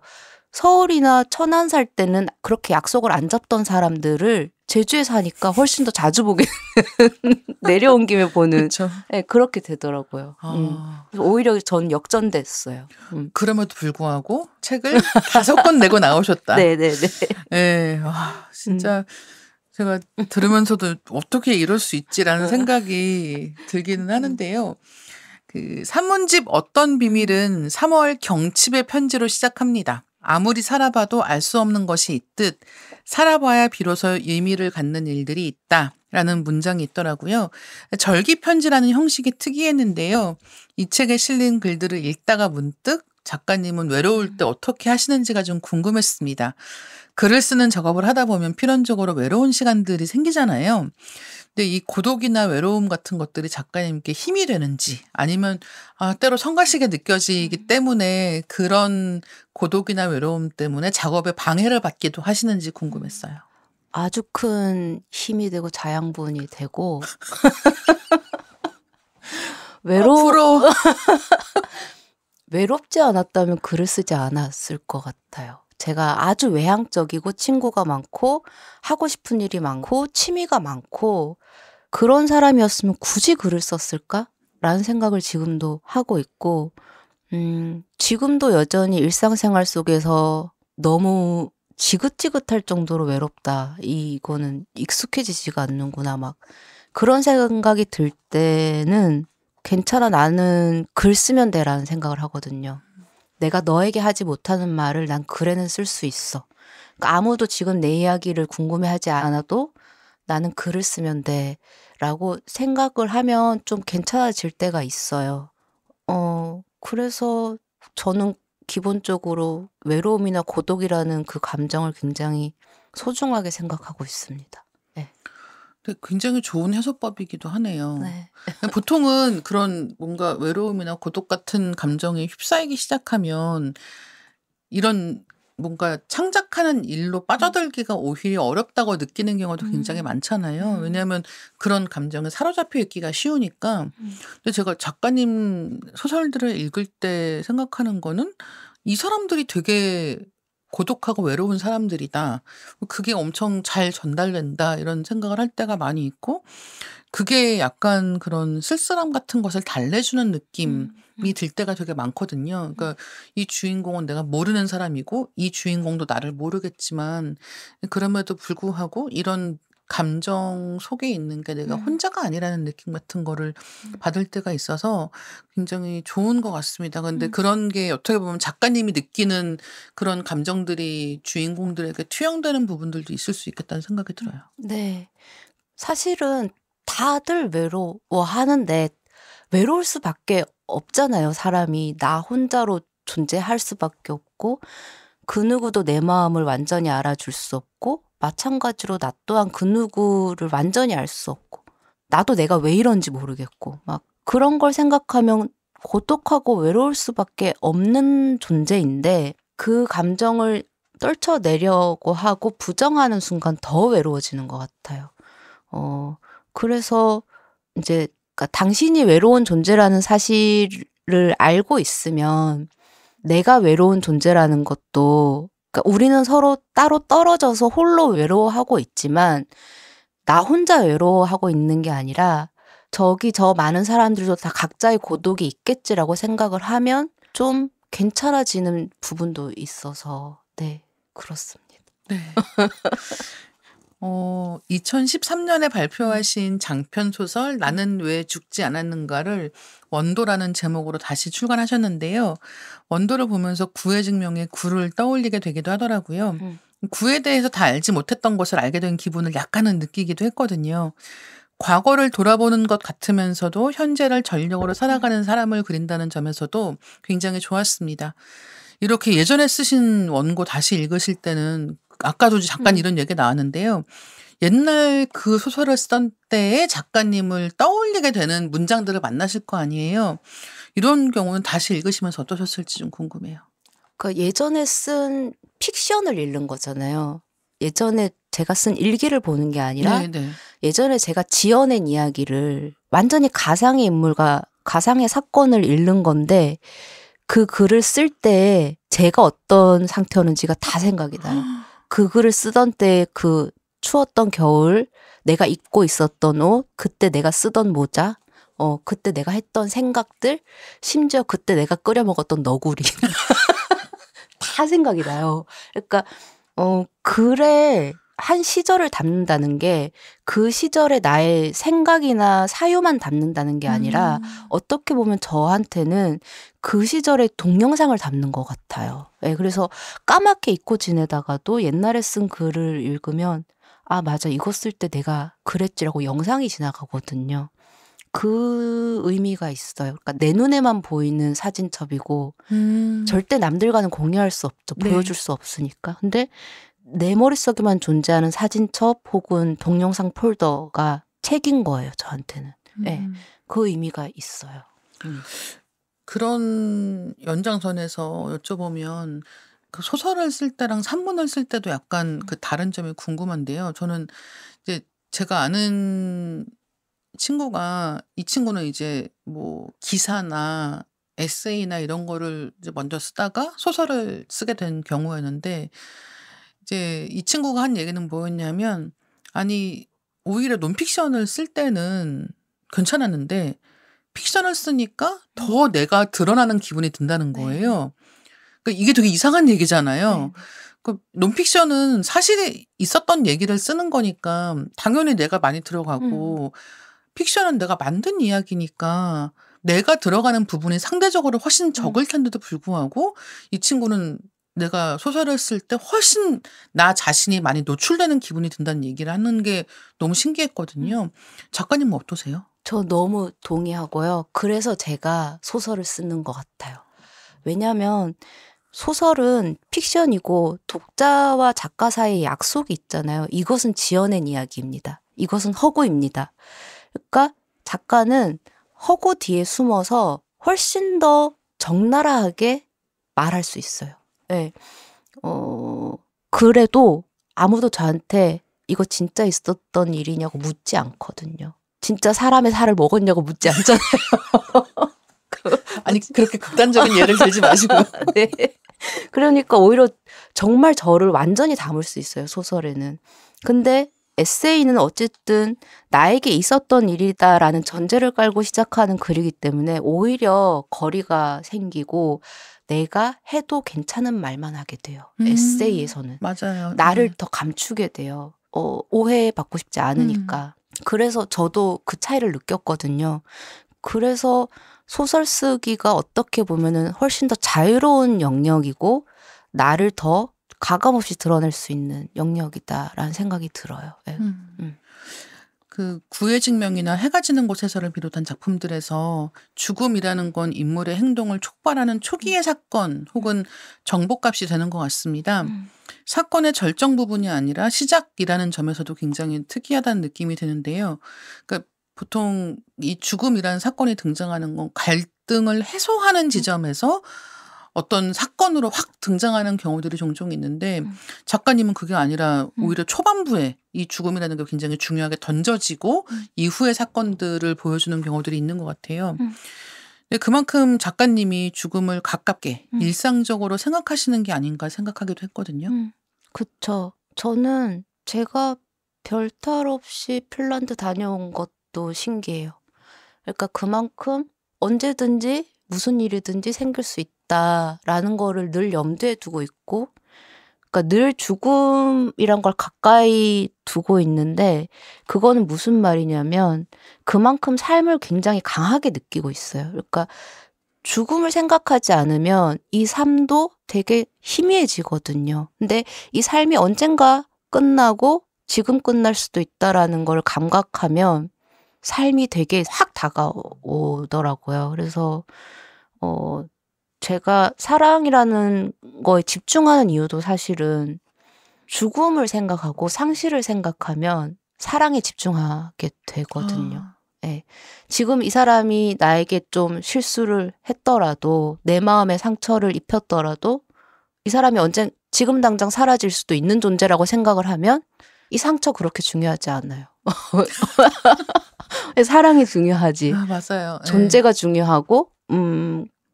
서울이나 천안 살 때는 그렇게 약속을 안 잡던 사람들을 제주에 사니까 훨씬 더 자주 보게 내려온 김에 보는 네, 그렇게 되더라고요. 그래서 오히려 전 역전됐어요. 그럼에도 불구하고 책을 5권 내고 나오셨다. 네네네. 네, 진짜 제가 들으면서도 어떻게 이럴 수 있지라는 생각이 들기는 하는데요. 그 산문집 어떤 비밀은 3월 경칩의 편지로 시작합니다. 아무리 살아봐도 알 수 없는 것이 있듯 살아봐야 비로소 의미를 갖는 일들이 있다라는 문장이 있더라고요. 절기편지라는 형식이 특이했는데요. 이 책에 실린 글들을 읽다가 문득 작가님은 외로울 때 어떻게 하시는지가 좀 궁금했습니다. 글을 쓰는 작업을 하다 보면 필연적으로 외로운 시간들이 생기잖아요. 근데 이 고독이나 외로움 같은 것들이 작가님께 힘이 되는지 아니면 때로 성가시게 느껴지기 때문에 그런 고독이나 외로움 때문에 작업에 방해를 받기도 하시는지 궁금했어요. 아주 큰 힘이 되고 자양분이 되고 부러워. 외롭지 않았다면 글을 쓰지 않았을 것 같아요. 제가 아주 외향적이고 친구가 많고 하고 싶은 일이 많고 취미가 많고 그런 사람이었으면 굳이 글을 썼을까? 라는 생각을 지금도 하고 있고 지금도 여전히 일상생활 속에서 너무 지긋지긋할 정도로 외롭다. 이거는 익숙해지지가 않는구나. 막 그런 생각이 들 때는 괜찮아 나는 글 쓰면 돼라는 생각을 하거든요. 내가 너에게 하지 못하는 말을 난 글에는 쓸 수 있어. 그러니까 아무도 지금 내 이야기를 궁금해하지 않아도 나는 글을 쓰면 돼 라고 생각을 하면 좀 괜찮아질 때가 있어요. 그래서 저는 기본적으로 외로움이나 고독이라는 그 감정을 굉장히 소중하게 생각하고 있습니다. 네. 근데 굉장히 좋은 해소법이기도 하네요. 네. 보통은 그런 뭔가 외로움이나 고독 같은 감정에 휩싸이기 시작하면 이런 뭔가 창작하는 일로 빠져들기가 오히려 어렵다고 느끼는 경우도 굉장히 많잖아요. 왜냐하면 그런 감정에 사로잡혀 있기가 쉬우니까. 근데 제가 작가님 소설들을 읽을 때 생각하는 거는 이 사람들이 되게 고독하고 외로운 사람들이다. 그게 엄청 잘 전달된다. 이런 생각을 할 때가 많이 있고 그게 약간 그런 쓸쓸함 같은 것을 달래주는 느낌이 들 때가 되게 많거든요. 그러니까 이 주인공은 내가 모르는 사람이고 이 주인공도 나를 모르겠지만 그럼에도 불구하고 이런 감정 속에 있는 게 내가 혼자가 아니라는 느낌 같은 거를 받을 때가 있어서 굉장히 좋은 것 같습니다. 근데 그런 게 어떻게 보면 작가님이 느끼는 그런 감정들이 주인공들에게 투영되는 부분들도 있을 수 있겠다는 생각이 들어요. 네. 사실은 다들 외로워하는데 외로울 수밖에 없잖아요. 사람이 나 혼자로 존재할 수밖에 없고 그 누구도 내 마음을 완전히 알아줄 수 없고 마찬가지로 나 또한 그 누구를 완전히 알 수 없고 나도 내가 왜 이런지 모르겠고 막 그런 걸 생각하면 고독하고 외로울 수밖에 없는 존재인데 그 감정을 떨쳐내려고 하고 부정하는 순간 더 외로워지는 것 같아요. 그래서 이제 그러니까 당신이 외로운 존재라는 사실을 알고 있으면 내가 외로운 존재라는 것도 그러니까 우리는 서로 따로 떨어져서 홀로 외로워하고 있지만 나 혼자 외로워하고 있는 게 아니라 저기 저 많은 사람들도 다 각자의 고독이 있겠지라고 생각을 하면 좀 괜찮아지는 부분도 있어서 네 그렇습니다. 네. 2013년에 발표하신 장편 소설 나는 왜 죽지 않았는가를 원도라는 제목으로 다시 출간하셨는데요. 원도를 보면서 구애증명의 구를 떠올리게 되기도 하더라고요. 구에 대해서 다 알지 못했던 것을 알게 된 기분을 약간은 느끼기도 했거든요. 과거를 돌아보는 것 같으면서도 현재를 전력으로 살아가는 사람을 그린다는 점에서도 굉장히 좋았습니다. 이렇게 예전에 쓰신 원고 다시 읽으실 때는 아까도 잠깐 이런 얘기 나왔는데요. 옛날 그 소설을 쓰던 때의 작가님을 떠올리게 되는 문장들을 만나실 거 아니에요. 이런 경우는 다시 읽으시면서 어떠셨을지 좀 궁금해요. 그러니까 예전에 쓴 픽션을 읽는 거잖아요. 예전에 제가 쓴 일기를 보는 게 아니라 네네. 예전에 제가 지어낸 이야기를 완전히 가상의 인물과 가상의 사건을 읽는 건데 그 글을 쓸 때 제가 어떤 상태였는지가 다 생각이 나요. 그 글을 쓰던 때 그 추웠던 겨울, 내가 입고 있었던 옷, 그때 내가 쓰던 모자, 그때 내가 했던 생각들, 심지어 그때 내가 끓여 먹었던 너구리. 다 생각이 나요. 그러니까, 글에 한 시절을 담는다는 게 그 시절의 나의 생각이나 사유만 담는다는 게 아니라 어떻게 보면 저한테는 그 시절의 동영상을 담는 것 같아요. 예, 그래서 까맣게 잊고 지내다가도 옛날에 쓴 글을 읽으면 아, 맞아. 이거 쓸 때 내가 그랬지라고 영상이 지나가거든요. 그 의미가 있어요. 그러니까 내 눈에만 보이는 사진첩이고 절대 남들과는 공유할 수 없죠. 네. 보여줄 수 없으니까. 근데 내 머릿속에만 존재하는 사진첩 혹은 동영상 폴더가 책인 거예요. 저한테는. 네, 그 의미가 있어요. 그런 연장선에서 여쭤보면 그 소설을 쓸 때랑 산문을 쓸 때도 약간 그 다른 점이 궁금한데요. 저는 이제 제가 아는 친구가 이 친구는 이제 뭐 기사나 에세이나 이런 거를 이제 먼저 쓰다가 소설을 쓰게 된 경우였는데 이제 이 친구가 한 얘기는 뭐였냐면 아니 오히려 논픽션을 쓸 때는 괜찮았는데 픽션을 쓰니까 더 내가 드러나는 기분이 든다는 거예요. 그러니까 이게 되게 이상한 얘기잖아요. 그 논픽션은 사실에 있었던 얘기를 쓰는 거니까 당연히 내가 많이 들어가고 픽션은 내가 만든 이야기니까 내가 들어가는 부분이 상대적으로 훨씬 적을 텐데도 불구하고 이 친구는 내가 소설을 쓸 때 훨씬 나 자신이 많이 노출되는 기분이 든다는 얘기를 하는 게 너무 신기했거든요. 작가님은 어떠세요? 저 너무 동의하고요. 그래서 제가 소설을 쓰는 것 같아요. 왜냐하면 소설은 픽션이고 독자와 작가 사이에 약속이 있잖아요. 이것은 지어낸 이야기입니다. 이것은 허구입니다. 그러니까 작가는 허구 뒤에 숨어서 훨씬 더 적나라하게 말할 수 있어요. 네. 그래도 아무도 저한테 이거 진짜 있었던 일이냐고 묻지 않거든요. 진짜 사람의 살을 먹었냐고 묻지 않잖아요. 아니 그렇게 극단적인 예를 들지 마시고요. 네. 그러니까 오히려 정말 저를 완전히 담을 수 있어요, 소설에는. 근데 에세이는 어쨌든 나에게 있었던 일이다라는 전제를 깔고 시작하는 글이기 때문에 오히려 거리가 생기고 내가 해도 괜찮은 말만 하게 돼요. 에세이에서는. 맞아요. 나를 더 감추게 돼요. 오해받고 싶지 않으니까. 그래서 저도 그 차이를 느꼈거든요. 그래서 소설 쓰기가 어떻게 보면은 훨씬 더 자유로운 영역이고 나를 더 가감없이 드러낼 수 있는 영역이다라는 생각이 들어요. 네. 그 구애증명이나 해가 지는 곳에서를 비롯한 작품들에서 죽음이라는 건 인물의 행동을 촉발하는 초기의 사건 혹은 정보값이 되는 것 같습니다. 사건의 절정 부분이 아니라 시작이라는 점에서도 굉장히 특이하다는 느낌이 드는데요. 그러니까 보통 이 죽음이라는 사건이 등장하는 건 갈등을 해소하는 지점에서 어떤 사건으로 확 등장하는 경우들이 종종 있는데 작가님은 그게 아니라 오히려 초반부에 이 죽음이라는 게 굉장히 중요하게 던져지고 이후의 사건들을 보여주는 경우들이 있는 것 같아요. 근데 그만큼 작가님이 죽음을 가깝게 일상적으로 생각하시는 게 아닌가 생각하기도 했거든요. 그쵸. 저는 제가 별탈 없이 핀란드 다녀온 것도 신기해요. 그러니까 그만큼 언제든지 무슨 일이든지 생길 수 있다라는 거를 늘 염두에 두고 있고, 그러니까 늘 죽음이란 걸 가까이 두고 있는데 그거는 무슨 말이냐면 그만큼 삶을 굉장히 강하게 느끼고 있어요. 그러니까 죽음을 생각하지 않으면 이 삶도 되게 희미해지거든요. 근데 이 삶이 언젠가 끝나고 지금 끝날 수도 있다라는 걸 감각하면 삶이 되게 확 다가오더라고요. 그래서 제가 사랑이라는 거에 집중하는 이유도 사실은 죽음을 생각하고 상실을 생각하면 사랑에 집중하게 되거든요. 네. 지금 이 사람이 나에게 좀 실수를 했더라도 내 마음에 상처를 입혔더라도 이 사람이 지금 당장 사라질 수도 있는 존재라고 생각을 하면 이 상처 그렇게 중요하지 않아요. 사랑이 중요하지. 맞아요. 존재가 중요하고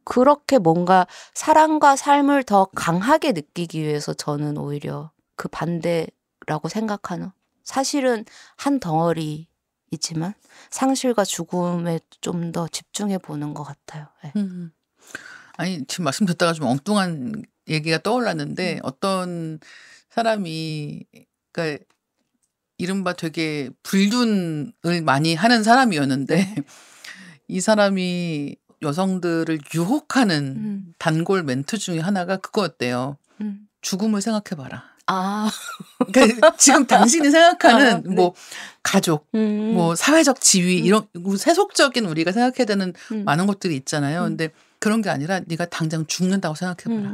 그렇게 뭔가 사랑과 삶을 더 강하게 느끼기 위해서 저는 오히려 그 반대라고 생각하는, 사실은 한 덩어리이지만 상실과 죽음에 좀 더 집중해 보는 것 같아요. 네. 아니 지금 말씀 듣다가 좀 엉뚱한 얘기가 떠올랐는데 어떤 사람이 그러니까 이른바 되게 불륜을 많이 하는 사람이었는데 네. 이 사람이 여성들을 유혹하는 단골 멘트 중에 하나가 그거였대요. 죽음을 생각해봐라. 아, 그러니까 지금 당신이 생각하는 네. 뭐 가족, 뭐 사회적 지위 이런 세속적인 우리가 생각해야 되는 많은 것들이 있잖아요. 근데 그런 게 아니라 네가 당장 죽는다고 생각해봐라.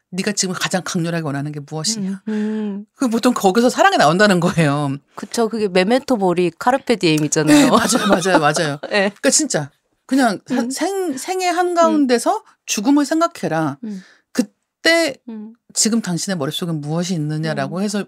네가 지금 가장 강렬하게 원하는 게 무엇이냐. 그 보통 거기서 사랑이 나온다는 거예요. 그쵸. 그게 메멘토 모리 카르페 네, 디엠이잖아요. 맞아요. 네. 그러니까 진짜 그냥 생의 한가운데서 죽음을 생각해라. 그때 지금 당신의 머릿속에 무엇이 있느냐라고 해서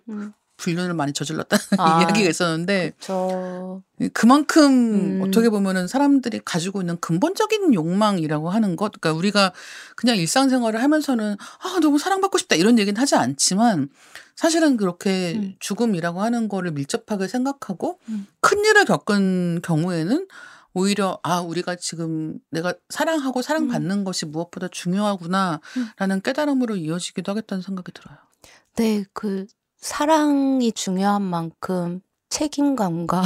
불륜을 많이 저질렀다는 이야기가 있었는데 그쵸. 그만큼 어떻게 보면은 사람들이 가지고 있는 근본적인 욕망이라고 하는 것, 그러니까 우리가 그냥 일상생활을 하면서는 너무 사랑받고 싶다 이런 얘기는 하지 않지만 사실은 그렇게 죽음이라고 하는 거를 밀접하게 생각하고 큰 일을 겪은 경우에는 오히려 우리가 지금 내가 사랑하고 사랑받는 것이 무엇보다 중요하구나라는 깨달음으로 이어지기도 하겠다는 생각이 들어요. 네, 그 사랑이 중요한 만큼 책임감과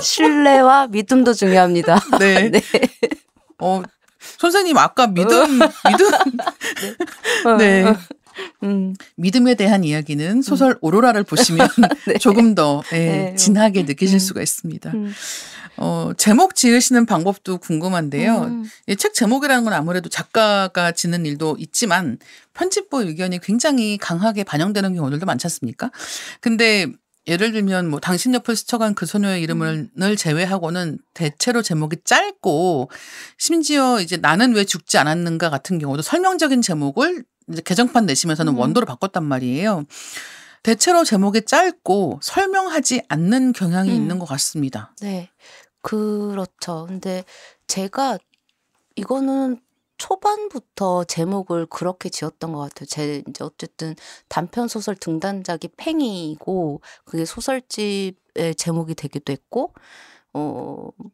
신뢰와 믿음도 중요합니다. 네. 네. 선생님 아까 믿음 네. 믿음에 대한 이야기는 소설 오로라를 보시면 네. 조금 더 네. 진하게 느끼실 수가 있습니다. 제목 지으시는 방법도 궁금한데요. 이 책 제목이라는 건 아무래도 작가가 짓는 일도 있지만 편집부 의견이 굉장히 강하게 반영되는 경우들도 많지 않습니까? 근데 예를 들면 뭐 당신 옆을 스쳐간 그 소녀의 이름을 제외하고는 대체로 제목이 짧고 심지어 이제 나는 왜 죽지 않았는가 같은 경우도 설명적인 제목을 이제 개정판 내시면서는 원도로 바꿨단 말이에요. 대체로 제목이 짧고 설명하지 않는 경향이 있는 것 같습니다. 네, 그렇죠. 근데 제가 이거는 초반부터 제목을 그렇게 지었던 것 같아요. 제 이제 어쨌든 단편 소설 등단작이 팽이고 그게 소설집의 제목이 되기도 했고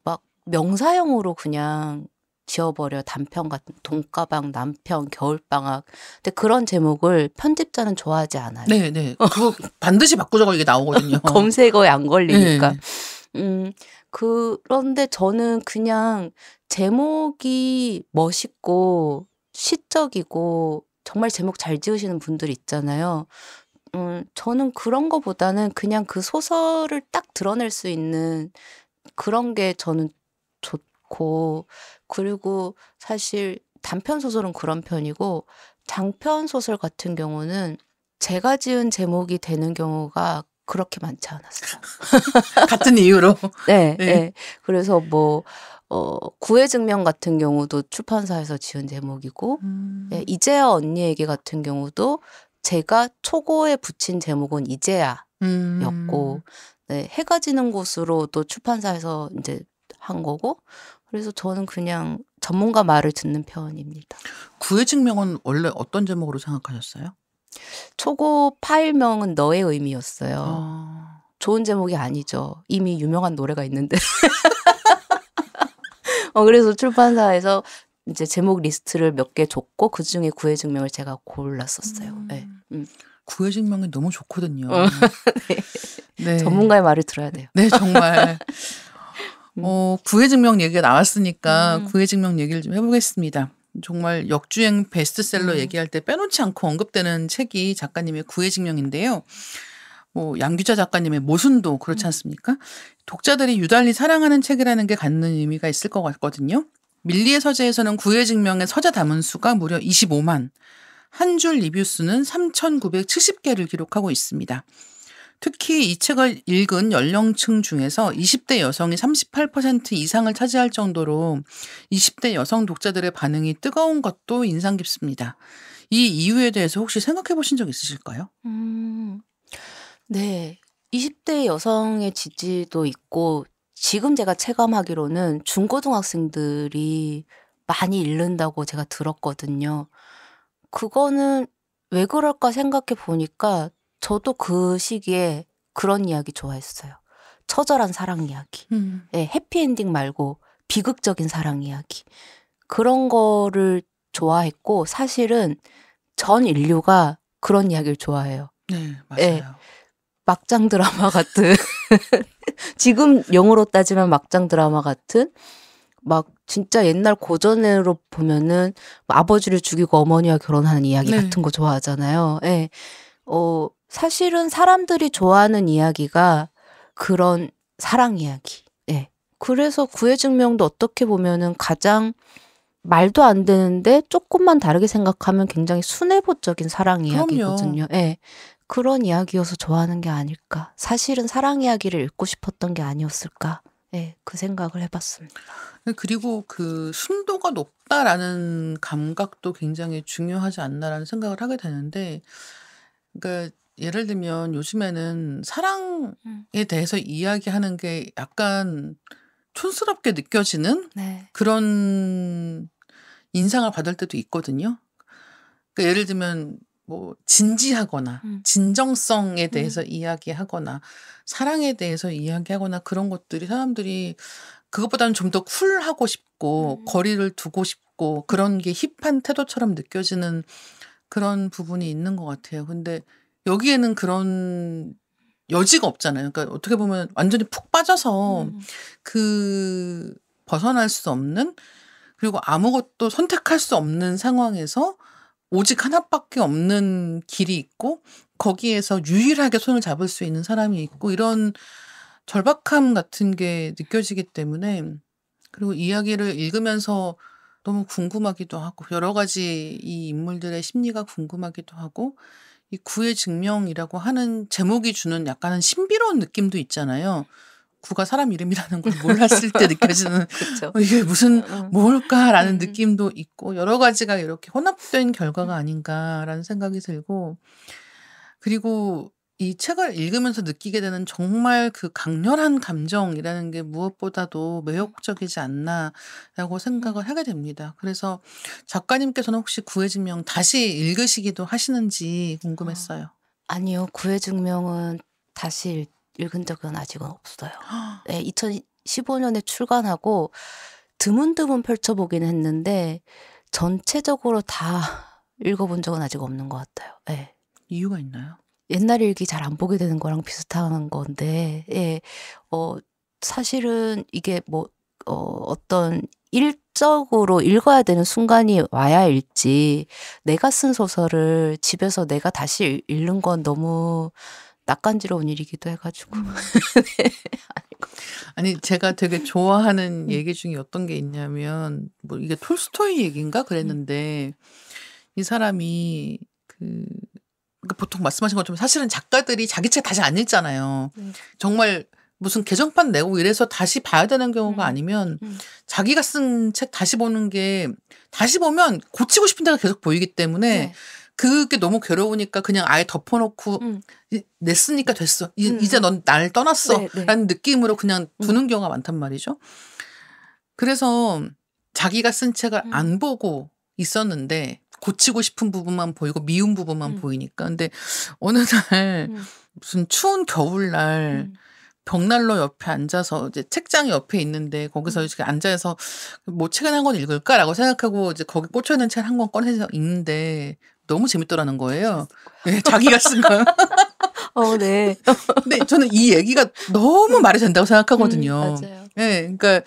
막 명사형으로 그냥 지어버려. 단편 같은 돈가방, 남편, 겨울방학. 근데 그런 제목을 편집자는 좋아하지 않아요. 네. 그거 반드시 바꾸자고 이게 나오거든요. 검색어에 안 걸리니까. 네. 그런데 저는 그냥 제목이 멋있고 시적이고 정말 제목 잘 지으시는 분들 있잖아요. 저는 그런 거보다는 그냥 그 소설을 딱 드러낼 수 있는 그런 게 저는 좋고, 그리고 사실 단편 소설은 그런 편이고 장편 소설 같은 경우는 제가 지은 제목이 되는 경우가 그렇게 많지 않았어요. 같은 이유로. 네. 그래서 뭐 구애증명 같은 경우도 출판사에서 지은 제목이고, 이제야 언니에게 같은 경우도 제가 초고에 붙인 제목은 이제야였고, 네, 해가 지는 곳으로도 출판사에서 이제 한 거고, 그래서 저는 그냥 전문가 말을 듣는 편입니다. 구애증명은 원래 어떤 제목으로 생각하셨어요? 초고 파일명은 너의 의미였어요. 좋은 제목이 아니죠. 이미 유명한 노래가 있는데. 그래서 출판사에서 이제 제목 리스트를 몇 개 줬고 그 중에 구애증명을 제가 골랐었어요. 네. 구애증명이 너무 좋거든요. 네. 전문가의 말을 들어야 돼요. 네, 정말. 구애증명 얘기가 나왔으니까 구애증명 얘기를 좀 해보겠습니다. 정말 역주행 베스트셀러 얘기할 때 빼놓지 않고 언급되는 책이 작가님의 구애증명인데요. 뭐 양규자 작가님의 모순도 그렇지 않습니까? 독자들이 유달리 사랑하는 책이라는 게 갖는 의미가 있을 것 같거든요. 밀리의 서재에서는 구애증명의 서재 담은 수가 무려 25만, 한 줄 리뷰 수는 3,970개를 기록하고 있습니다. 특히 이 책을 읽은 연령층 중에서 20대 여성이 38% 이상을 차지할 정도로 20대 여성 독자들의 반응이 뜨거운 것도 인상 깊습니다. 이 이유에 대해서 혹시 생각해 보신 적 있으실까요? 네. 20대 여성의 지지도 있고, 지금 제가 체감하기로는 중고등학생들이 많이 읽는다고 제가 들었거든요. 그거는 왜 그럴까 생각해 보니까 저도 그 시기에 그런 이야기 좋아했어요. 처절한 사랑 이야기. 네, 해피엔딩 말고 비극적인 사랑 이야기. 그런 거를 좋아했고, 사실은 전 인류가 그런 이야기를 좋아해요. 네, 예. 맞아요. 막장 드라마 같은 지금 영어로 따지면 막장 드라마 같은 막 진짜 옛날 고전으로 보면은 아버지를 죽이고 어머니와 결혼하는 이야기 네. 같은 거 좋아하잖아요. 예. 사실은 사람들이 좋아하는 이야기가 그런 사랑 이야기. 예. 그래서 구해증명도 어떻게 보면은 가장 말도 안 되는데 조금만 다르게 생각하면 굉장히 순애보적인 사랑 그럼요. 이야기거든요. 예. 그런 이야기여서 좋아하는 게 아닐까. 사실은 사랑 이야기를 읽고 싶었던 게 아니었을까. 예, 그 생각을 해봤습니다. 그리고 그 순도가 높다라는 감각도 굉장히 중요하지 않나라는 생각을 하게 되는데, 그러니까 예를 들면 요즘에는 사랑에 대해서 이야기하는 게 약간 촌스럽게 느껴지는 네. 그런 인상을 받을 때도 있거든요. 그러니까 예를 들면 뭐 진지하거나 진정성에 대해서 이야기하거나 사랑에 대해서 이야기하거나 그런 것들이 사람들이 그것보다는 좀 더 쿨하고 싶고 거리를 두고 싶고 그런 게 힙한 태도처럼 느껴지는 그런 부분이 있는 것 같아요. 근데 여기에는 그런 여지가 없잖아요. 그러니까 어떻게 보면 완전히 푹 빠져서 그 벗어날 수 없는, 그리고 아무것도 선택할 수 없는 상황에서 오직 하나밖에 없는 길이 있고 거기에서 유일하게 손을 잡을 수 있는 사람이 있고 이런 절박함 같은 게 느껴지기 때문에, 그리고 이야기를 읽으면서 너무 궁금하기도 하고 여러 가지 이 인물들의 심리가 궁금하기도 하고, 이 구해증명이라고 하는 제목이 주는 약간은 신비로운 느낌도 있잖아요. 구가 사람 이름이라는 걸 몰랐을 때 느껴지는 그쵸. 이게 무슨 뭘까라는 음. 느낌도 있고 여러 가지가 이렇게 혼합된 결과가 아닌가라는 생각이 들고, 그리고 이 책을 읽으면서 느끼게 되는 정말 그 강렬한 감정이라는 게 무엇보다도 매혹적이지 않나라고 생각을 하게 됩니다. 그래서 작가님께서는 혹시 구해증명 다시 읽으시기도 하시는지 궁금했어요. 아니요. 구해증명은 다시 읽은 적은 아직은 없어요. 네, 2015년에 출간하고 드문드문 펼쳐보긴 했는데 전체적으로 다 읽어본 적은 아직 없는 것 같아요. 네. 이유가 있나요? 옛날 일기 잘 안 보게 되는 거랑 비슷한 건데, 예, 사실은 이게 뭐, 어떤 일적으로 읽어야 되는 순간이 와야 읽지, 내가 쓴 소설을 집에서 내가 다시 읽는 건 너무 낯간지러운 일이기도 해가지고. 네, 아니 제가 되게 좋아하는 얘기 중에 어떤 게 있냐면 뭐 이게 톨스토이 얘기인가 그랬는데 이 사람이 그러니까 보통 말씀하신 것처럼 사실은 작가들이 자기 책 다시 안 읽잖아요. 정말 무슨 개정판 내고 이래서 다시 봐야 되는 경우가 아니면 자기가 쓴 책 다시 보는 게, 다시 보면 고치고 싶은 데가 계속 보이기 때문에 네. 그게 너무 괴로우니까 그냥 아예 덮어놓고 냈으니까 됐어. 이제 넌 날 떠났어. 네, 네. 라는 느낌으로 그냥 두는 경우가 많단 말이죠. 그래서 자기가 쓴 책을 안 보고 있었는데 고치고 싶은 부분만 보이고 미운 부분만 보이니까. 근데 어느 날 무슨 추운 겨울날 벽난로 옆에 앉아서 이제 책장이 옆에 있는데 거기서 이렇게 앉아서 뭐 책을 한 권 읽을까라고 생각하고 이제 거기 꽂혀 있는 책 한 권 꺼내서 읽는데 너무 재밌더라는 거예요. 네, 자기가 쓴 거요. 네. 근데 저는 이 얘기가 너무 말이 된다고 생각하거든요. 맞아요. 네, 그러니까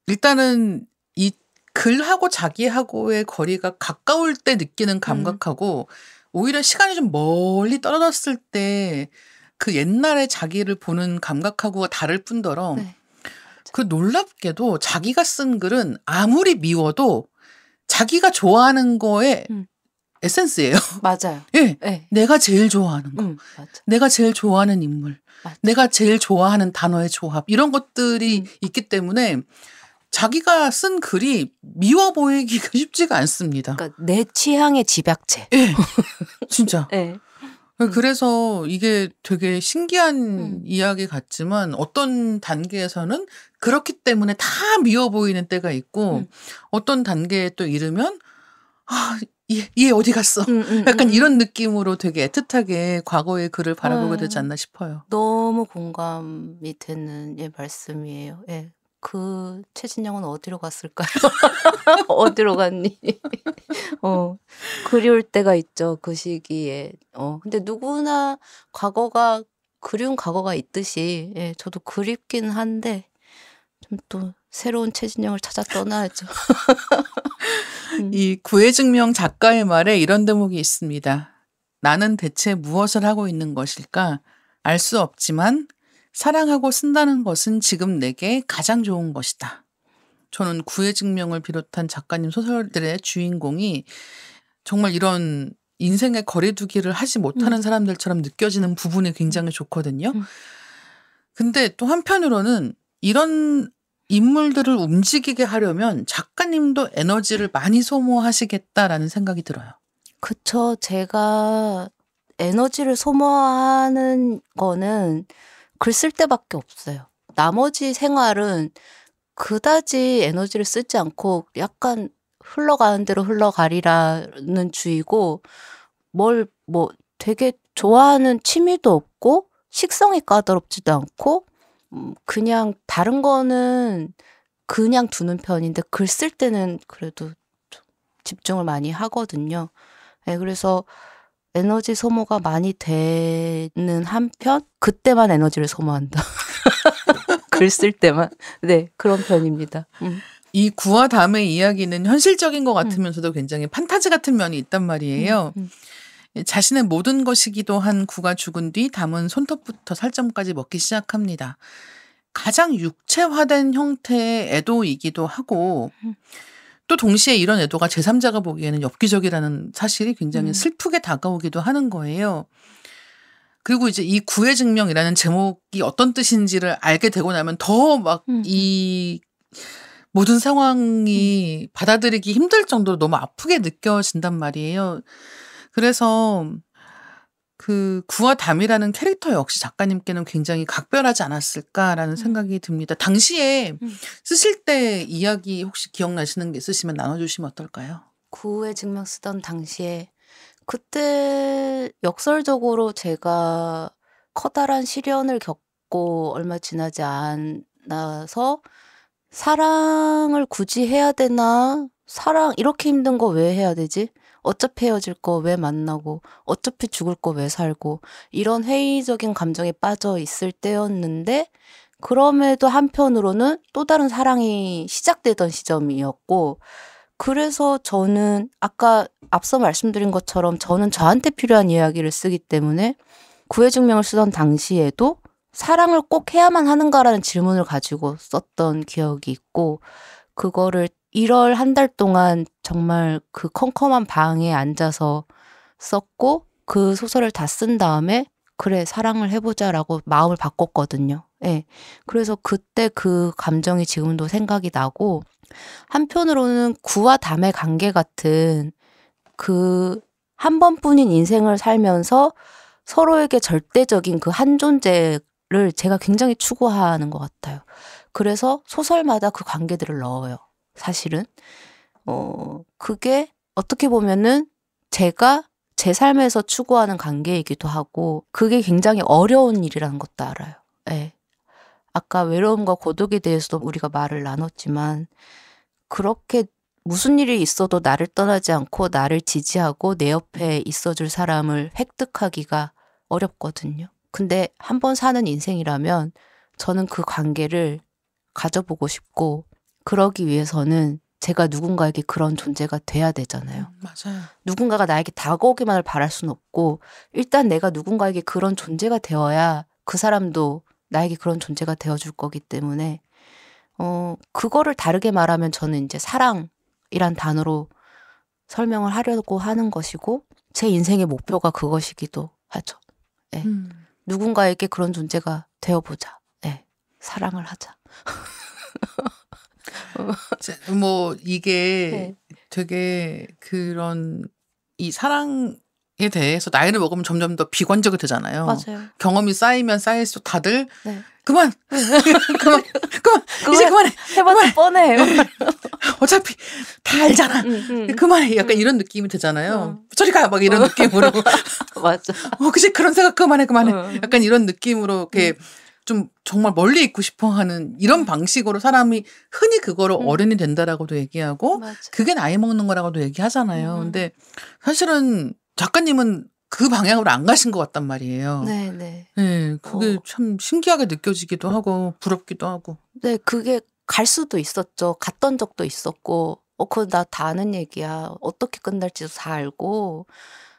일단은 이 글하고 자기하고의 거리가 가까울 때 느끼는 감각하고 오히려 시간이 좀 멀리 떨어졌을 때 그 옛날의 자기를 보는 감각하고 다를 뿐더러 네. 그 놀랍게도 자기가 쓴 글은 아무리 미워도 자기가 좋아하는 거에 에센스예요. 맞아요. 예. 네. 내가 제일 좋아하는 거. 맞아. 내가 제일 좋아하는 인물. 맞아. 내가 제일 좋아하는 단어의 조합. 이런 것들이 있기 때문에 자기가 쓴 글이 미워 보이기가 쉽지가 않습니다. 그러니까 내 취향의 집약체. 예. 진짜. 네. 그래서 이게 되게 신기한 이야기 같지만 어떤 단계에서는 그렇기 때문에 다 미워 보이는 때가 있고 어떤 단계에 또 이르면 얘 어디 갔어? 약간 이런 느낌으로 되게 애틋하게 과거의 글을 바라보게 되지 않나 싶어요. 너무 공감이 되는 말씀이에요. 예. 그 최진영은 어디로 갔을까요? 어디로 갔니? 그리울 때가 있죠. 그 시기에. 근데 누구나 그리운 과거가 있듯이 예, 저도 그립긴 한데 좀 또 새로운 최진영을 찾아 떠나야죠. 이 구해증명 작가의 말에 이런 대목이 있습니다. 나는 대체 무엇을 하고 있는 것일까? 알 수 없지만 사랑하고 쓴다는 것은 지금 내게 가장 좋은 것이다. 저는 구해증명을 비롯한 작가님 소설들의 주인공이 정말 이런 인생의 거리두기를 하지 못하는 사람들처럼 느껴지는 부분이 굉장히 좋거든요. 근데 또 한편으로는 이런 인물들을 움직이게 하려면 작가님도 에너지를 많이 소모하시겠다라는 생각이 들어요. 그쵸. 제가 에너지를 소모하는 거는 글 쓸 때밖에 없어요. 나머지 생활은 그다지 에너지를 쓰지 않고 약간 흘러가는 대로 흘러가리라는 주의고 되게 좋아하는 취미도 없고 식성이 까다롭지도 않고 그냥 다른 거는 그냥 두는 편인데 글 쓸 때는 그래도 좀 집중을 많이 하거든요. 네, 그래서 에너지 소모가 많이 되는 한편 그때만 에너지를 소모한다. 글 쓸 때만. 네, 그런 편입니다. 이 구와 담의 이야기는 현실적인 것 같으면서도 굉장히 판타지 같은 면이 있단 말이에요. 자신의 모든 것이기도 한 구가 죽은 뒤 담은 손톱부터 살점까지 먹기 시작합니다. 가장 육체화된 형태의 애도이기도 하고 또 동시에 이런 애도가 제3자가 보기에는 엽기적이라는 사실이 굉장히 슬프게 다가오기도 하는 거예요. 그리고 이제 이 구해증명이라는 제목이 어떤 뜻인지를 알게 되고 나면 더 막 이 모든 상황이 받아들이기 힘들 정도로 너무 아프게 느껴진단 말이에요. 그래서 그 구와 담이라는 캐릭터 역시 작가님께는 굉장히 각별하지 않았을까라는 생각이 듭니다. 당시에 쓰실 때 이야기 혹시 기억나시는 게 있으시면 나눠주시면 어떨까요? 구의 증명 쓰던 당시에 그때 역설적으로 제가 커다란 시련을 겪고 얼마 지나지 않아서 사랑을 굳이 해야 되나? 사랑 이렇게 힘든 거 왜 해야 되지? 어차피 헤어질 거 왜 만나고 어차피 죽을 거 왜 살고 이런 회의적인 감정에 빠져 있을 때였는데 그럼에도 한편으로는 또 다른 사랑이 시작되던 시점이었고 그래서 저는 아까 앞서 말씀드린 것처럼 저는 저한테 필요한 이야기를 쓰기 때문에 구해증명을 쓰던 당시에도 사랑을 꼭 해야만 하는가라는 질문을 가지고 썼던 기억이 있고 그거를 1월 한 달 동안 정말 그 컴컴한 방에 앉아서 썼고 그 소설을 다 쓴 다음에 그래 사랑을 해보자라고 마음을 바꿨거든요. 네. 그래서 그때 그 감정이 지금도 생각이 나고 한편으로는 구와 담의 관계 같은 그 한 번뿐인 인생을 살면서 서로에게 절대적인 그 한 존재를 제가 굉장히 추구하는 것 같아요. 그래서 소설마다 그 관계들을 넣어요. 사실은 그게 어떻게 보면은 제가 제 삶에서 추구하는 관계이기도 하고 그게 굉장히 어려운 일이라는 것도 알아요. 네. 아까 외로움과 고독에 대해서도 우리가 말을 나눴지만 그렇게 무슨 일이 있어도 나를 떠나지 않고 나를 지지하고 내 옆에 있어줄 사람을 획득하기가 어렵거든요. 근데 한 번 사는 인생이라면 저는 그 관계를 가져보고 싶고 그러기 위해서는 제가 누군가에게 그런 존재가 돼야 되잖아요. 맞아요. 누군가가 나에게 다가오기만을 바랄 수는 없고 일단 내가 누군가에게 그런 존재가 되어야 그 사람도 나에게 그런 존재가 되어줄 거기 때문에 그거를 다르게 말하면 저는 이제 사랑이란 단어로 설명을 하려고 하는 것이고 제 인생의 목표가 그것이기도 하죠. 네. 누군가에게 그런 존재가 되어보자. 네. 사랑을 하자. 뭐 이게 네. 되게 그런 이 사랑에 대해서 나이를 먹으면 점점 더 비관적이 되잖아요. 맞아요. 경험이 쌓이면 쌓일수록 다들 네. 그만 이제 그만해 해봤자 뻔해. 어차피 다 알잖아 그만해 약간 이런 느낌이 되잖아요. 저리 가 막 이런 느낌으로 맞아. 그치 그런 생각 그만해 약간 이런 느낌으로 이렇게 좀 정말 멀리 있고 싶어 하는 이런 방식으로 사람이 흔히 그거를 어른이 된다라고도 얘기하고 맞아. 그게 나이 먹는 거라고도 얘기하잖아요. 근데 사실은 작가님은 그 방향으로 안 가신 것 같단 말이에요. 네네. 네, 그게 참 신기하게 느껴지기도 하고 부럽기도 하고. 네, 그게 갈 수도 있었죠. 갔던 적도 있었고, 그거 나 다 아는 얘기야. 어떻게 끝날지도 다 알고,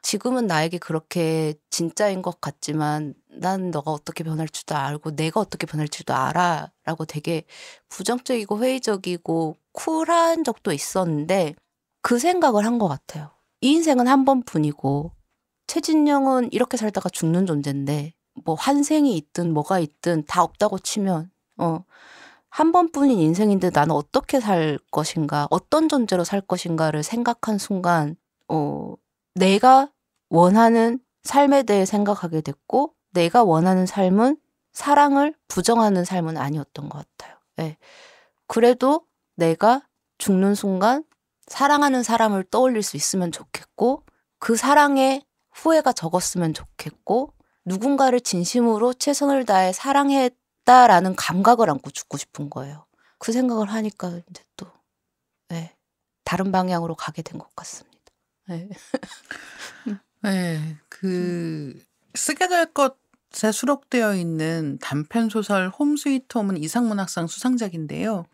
지금은 나에게 그렇게 진짜인 것 같지만, 난 너가 어떻게 변할지도 알고, 내가 어떻게 변할지도 알아. 라고 되게 부정적이고 회의적이고 쿨한 적도 있었는데, 그 생각을 한 것 같아요. 이 인생은 한 번뿐이고, 최진영은 이렇게 살다가 죽는 존재인데, 뭐 환생이 있든 뭐가 있든 다 없다고 치면, 한 번뿐인 인생인데 나는 어떻게 살 것인가, 어떤 존재로 살 것인가를 생각한 순간, 내가 원하는 삶에 대해 생각하게 됐고, 내가 원하는 삶은 사랑을 부정하는 삶은 아니었던 것 같아요. 네. 그래도 내가 죽는 순간 사랑하는 사람을 떠올릴 수 있으면 좋겠고, 그 사랑에 후회가 적었으면 좋겠고, 누군가를 진심으로 최선을 다해 사랑했다라는 감각을 안고 죽고 싶은 거예요. 그 생각을 하니까 이제 또 네, 다른 방향으로 가게 된 것 같습니다. 네. 네, 쓰게 될 것에 수록되어 있는 단편 소설 홈 스위트 홈은 이상문학상 수상작인데요.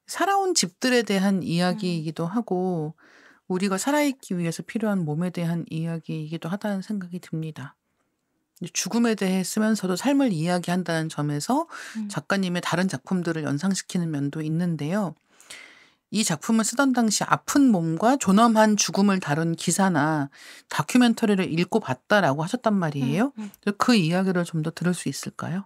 살아온 집들에 대한 이야기이기도 하고 우리가 살아있기 위해서 필요한 몸에 대한 이야기이기도 하다는 생각이 듭니다. 죽음에 대해 쓰면서도 삶을 이야기한다는 점에서 작가님의 다른 작품들을 연상시키는 면도 있는데요. 이 작품을 쓰던 당시 아픈 몸과 존엄한 죽음을 다룬 기사나 다큐멘터리를 읽고 봤다라고 하셨단 말이에요. 그 이야기를 좀 더 들을 수 있을까요?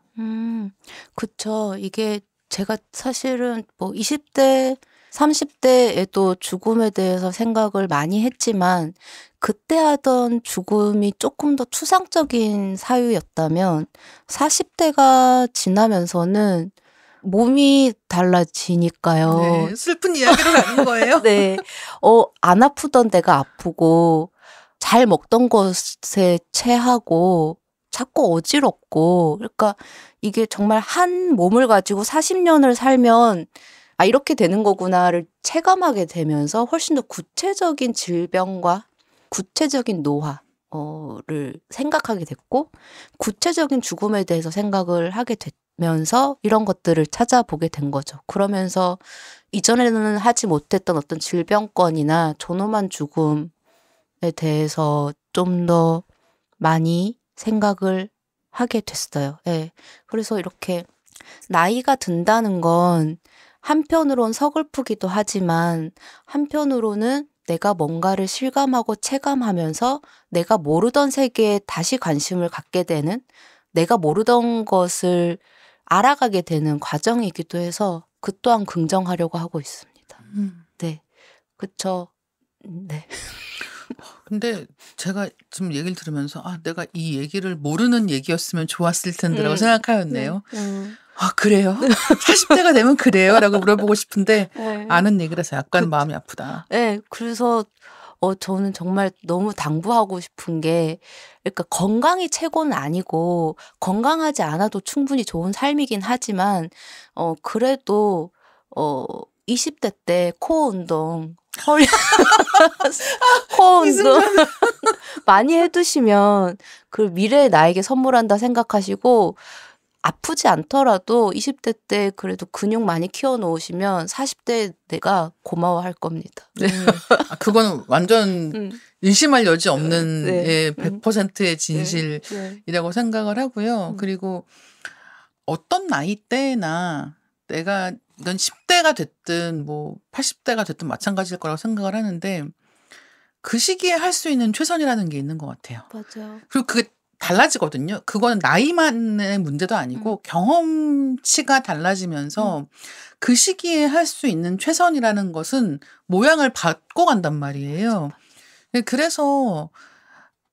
그쵸. 이게 제가 사실은 뭐 20대, 30대에도 죽음에 대해서 생각을 많이 했지만 그때 하던 죽음이 조금 더 추상적인 사유였다면 40대가 지나면서는 몸이 달라지니까요. 네, 슬픈 이야기로 가는 거예요. 네. 안 아프던 데가 아프고 잘 먹던 것에 체하고 자꾸 어지럽고, 그러니까 이게 정말 한 몸을 가지고 40년을 살면 이렇게 되는 거구나를 체감하게 되면서 훨씬 더 구체적인 질병과 구체적인 노화를 생각하게 됐고, 구체적인 죽음에 대해서 생각을 하게 되면서 이런 것들을 찾아보게 된 거죠. 그러면서 이전에는 하지 못했던 어떤 질병권이나 존엄한 죽음에 대해서 좀 더 많이 생각을 하게 됐어요. 예. 그래서 이렇게 나이가 든다는 건 한편으론 서글프기도 하지만 한편으로는 내가 뭔가를 실감하고 체감하면서 내가 모르던 세계에 다시 관심을 갖게 되는, 내가 모르던 것을 알아가게 되는 과정이기도 해서 그 또한 긍정하려고 하고 있습니다. 네. 그쵸. 네. 근데 제가 지금 얘기를 들으면서 내가 이 얘기를 모르는 얘기였으면 좋았을 텐데라고 생각하였네요. 그래요? 40대가 되면 그래요? 라고 물어보고 싶은데 네. 아는 얘기라서 약간 마음이 아프다. 네. 그래서 저는 정말 너무 당부하고 싶은 게, 그러니까 건강이 최고는 아니고 건강하지 않아도 충분히 좋은 삶이긴 하지만 그래도 20대 때 코어 운동 코어 운동 많이 해두시면 그 미래의 나에게 선물한다 생각하시고, 아프지 않더라도 20대 때 그래도 근육 많이 키워놓으시면 40대 내가 고마워할 겁니다. 네. 그거는 완전 의심할 여지 없는 네. 100%의 진실이라고 생각을 하고요. 그리고 어떤 나이대나 내가 이건 10대가 됐든 뭐 80대가 됐든 마찬가지일 거라고 생각을 하는데 그 시기에 할 수 있는 최선이라는 게 있는 것 같아요. 맞아요. 그리고 그게 달라지거든요. 그거는 나이만의 문제도 아니고 경험치가 달라지면서 그 시기에 할 수 있는 최선이라는 것은 모양을 바꿔간단 말이에요. 그래서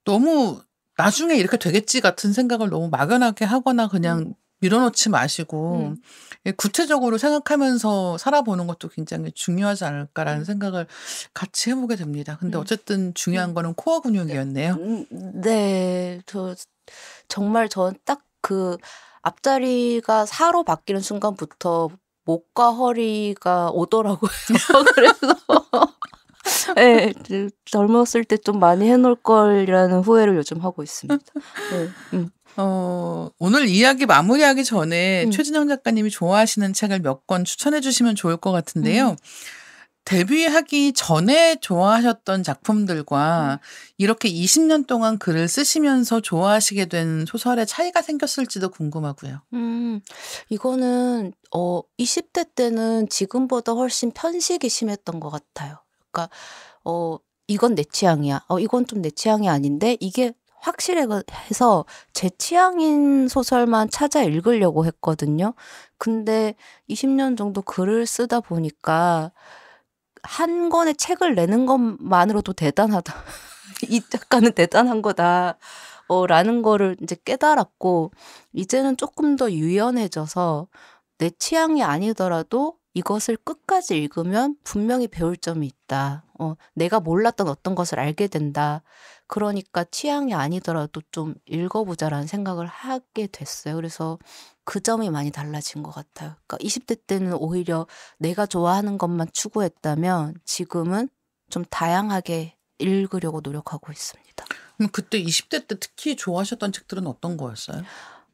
너무 나중에 이렇게 되겠지 같은 생각을 너무 막연하게 하거나 그냥 밀어놓지 마시고 구체적으로 생각하면서 살아보는 것도 굉장히 중요하지 않을까라는 생각을 같이 해보게 됩니다. 근데 어쨌든 중요한 거는 코어 근육이었네요. 네. 정말 전 딱 앞자리가 사로 바뀌는 순간부터 목과 허리가 오더라고요. 그래서 네, 젊었을 때 좀 많이 해놓을 걸이라는 후회를 요즘 하고 있습니다. 네. 오늘 이야기 마무리하기 전에 최진영 작가님이 좋아하시는 책을 몇 권 추천해 주시면 좋을 것 같은데요. 데뷔하기 전에 좋아하셨던 작품들과 이렇게 20년 동안 글을 쓰시면서 좋아하시게 된 소설의 차이가 생겼을지도 궁금하고요. 이거는 20대 때는 지금보다 훨씬 편식이 심했던 것 같아요. 그러니까 이건 내 취향이야. 이건 좀 내 취향이 아닌데 이게 확실해서 제 취향인 소설만 찾아 읽으려고 했거든요. 근데 20년 정도 글을 쓰다 보니까 한 권의 책을 내는 것만으로도 대단하다. 이 작가는 대단한 거다. 라는 거를 이제 깨달았고, 이제는 조금 더 유연해져서 내 취향이 아니더라도 이것을 끝까지 읽으면 분명히 배울 점이 있다. 내가 몰랐던 어떤 것을 알게 된다. 그러니까 취향이 아니더라도 좀 읽어보자라는 생각을 하게 됐어요. 그래서 그 점이 많이 달라진 것 같아요. 그러니까 20대 때는 오히려 내가 좋아하는 것만 추구했다면 지금은 좀 다양하게 읽으려고 노력하고 있습니다. 그럼 그때 20대 때 특히 좋아하셨던 책들은 어떤 거였어요?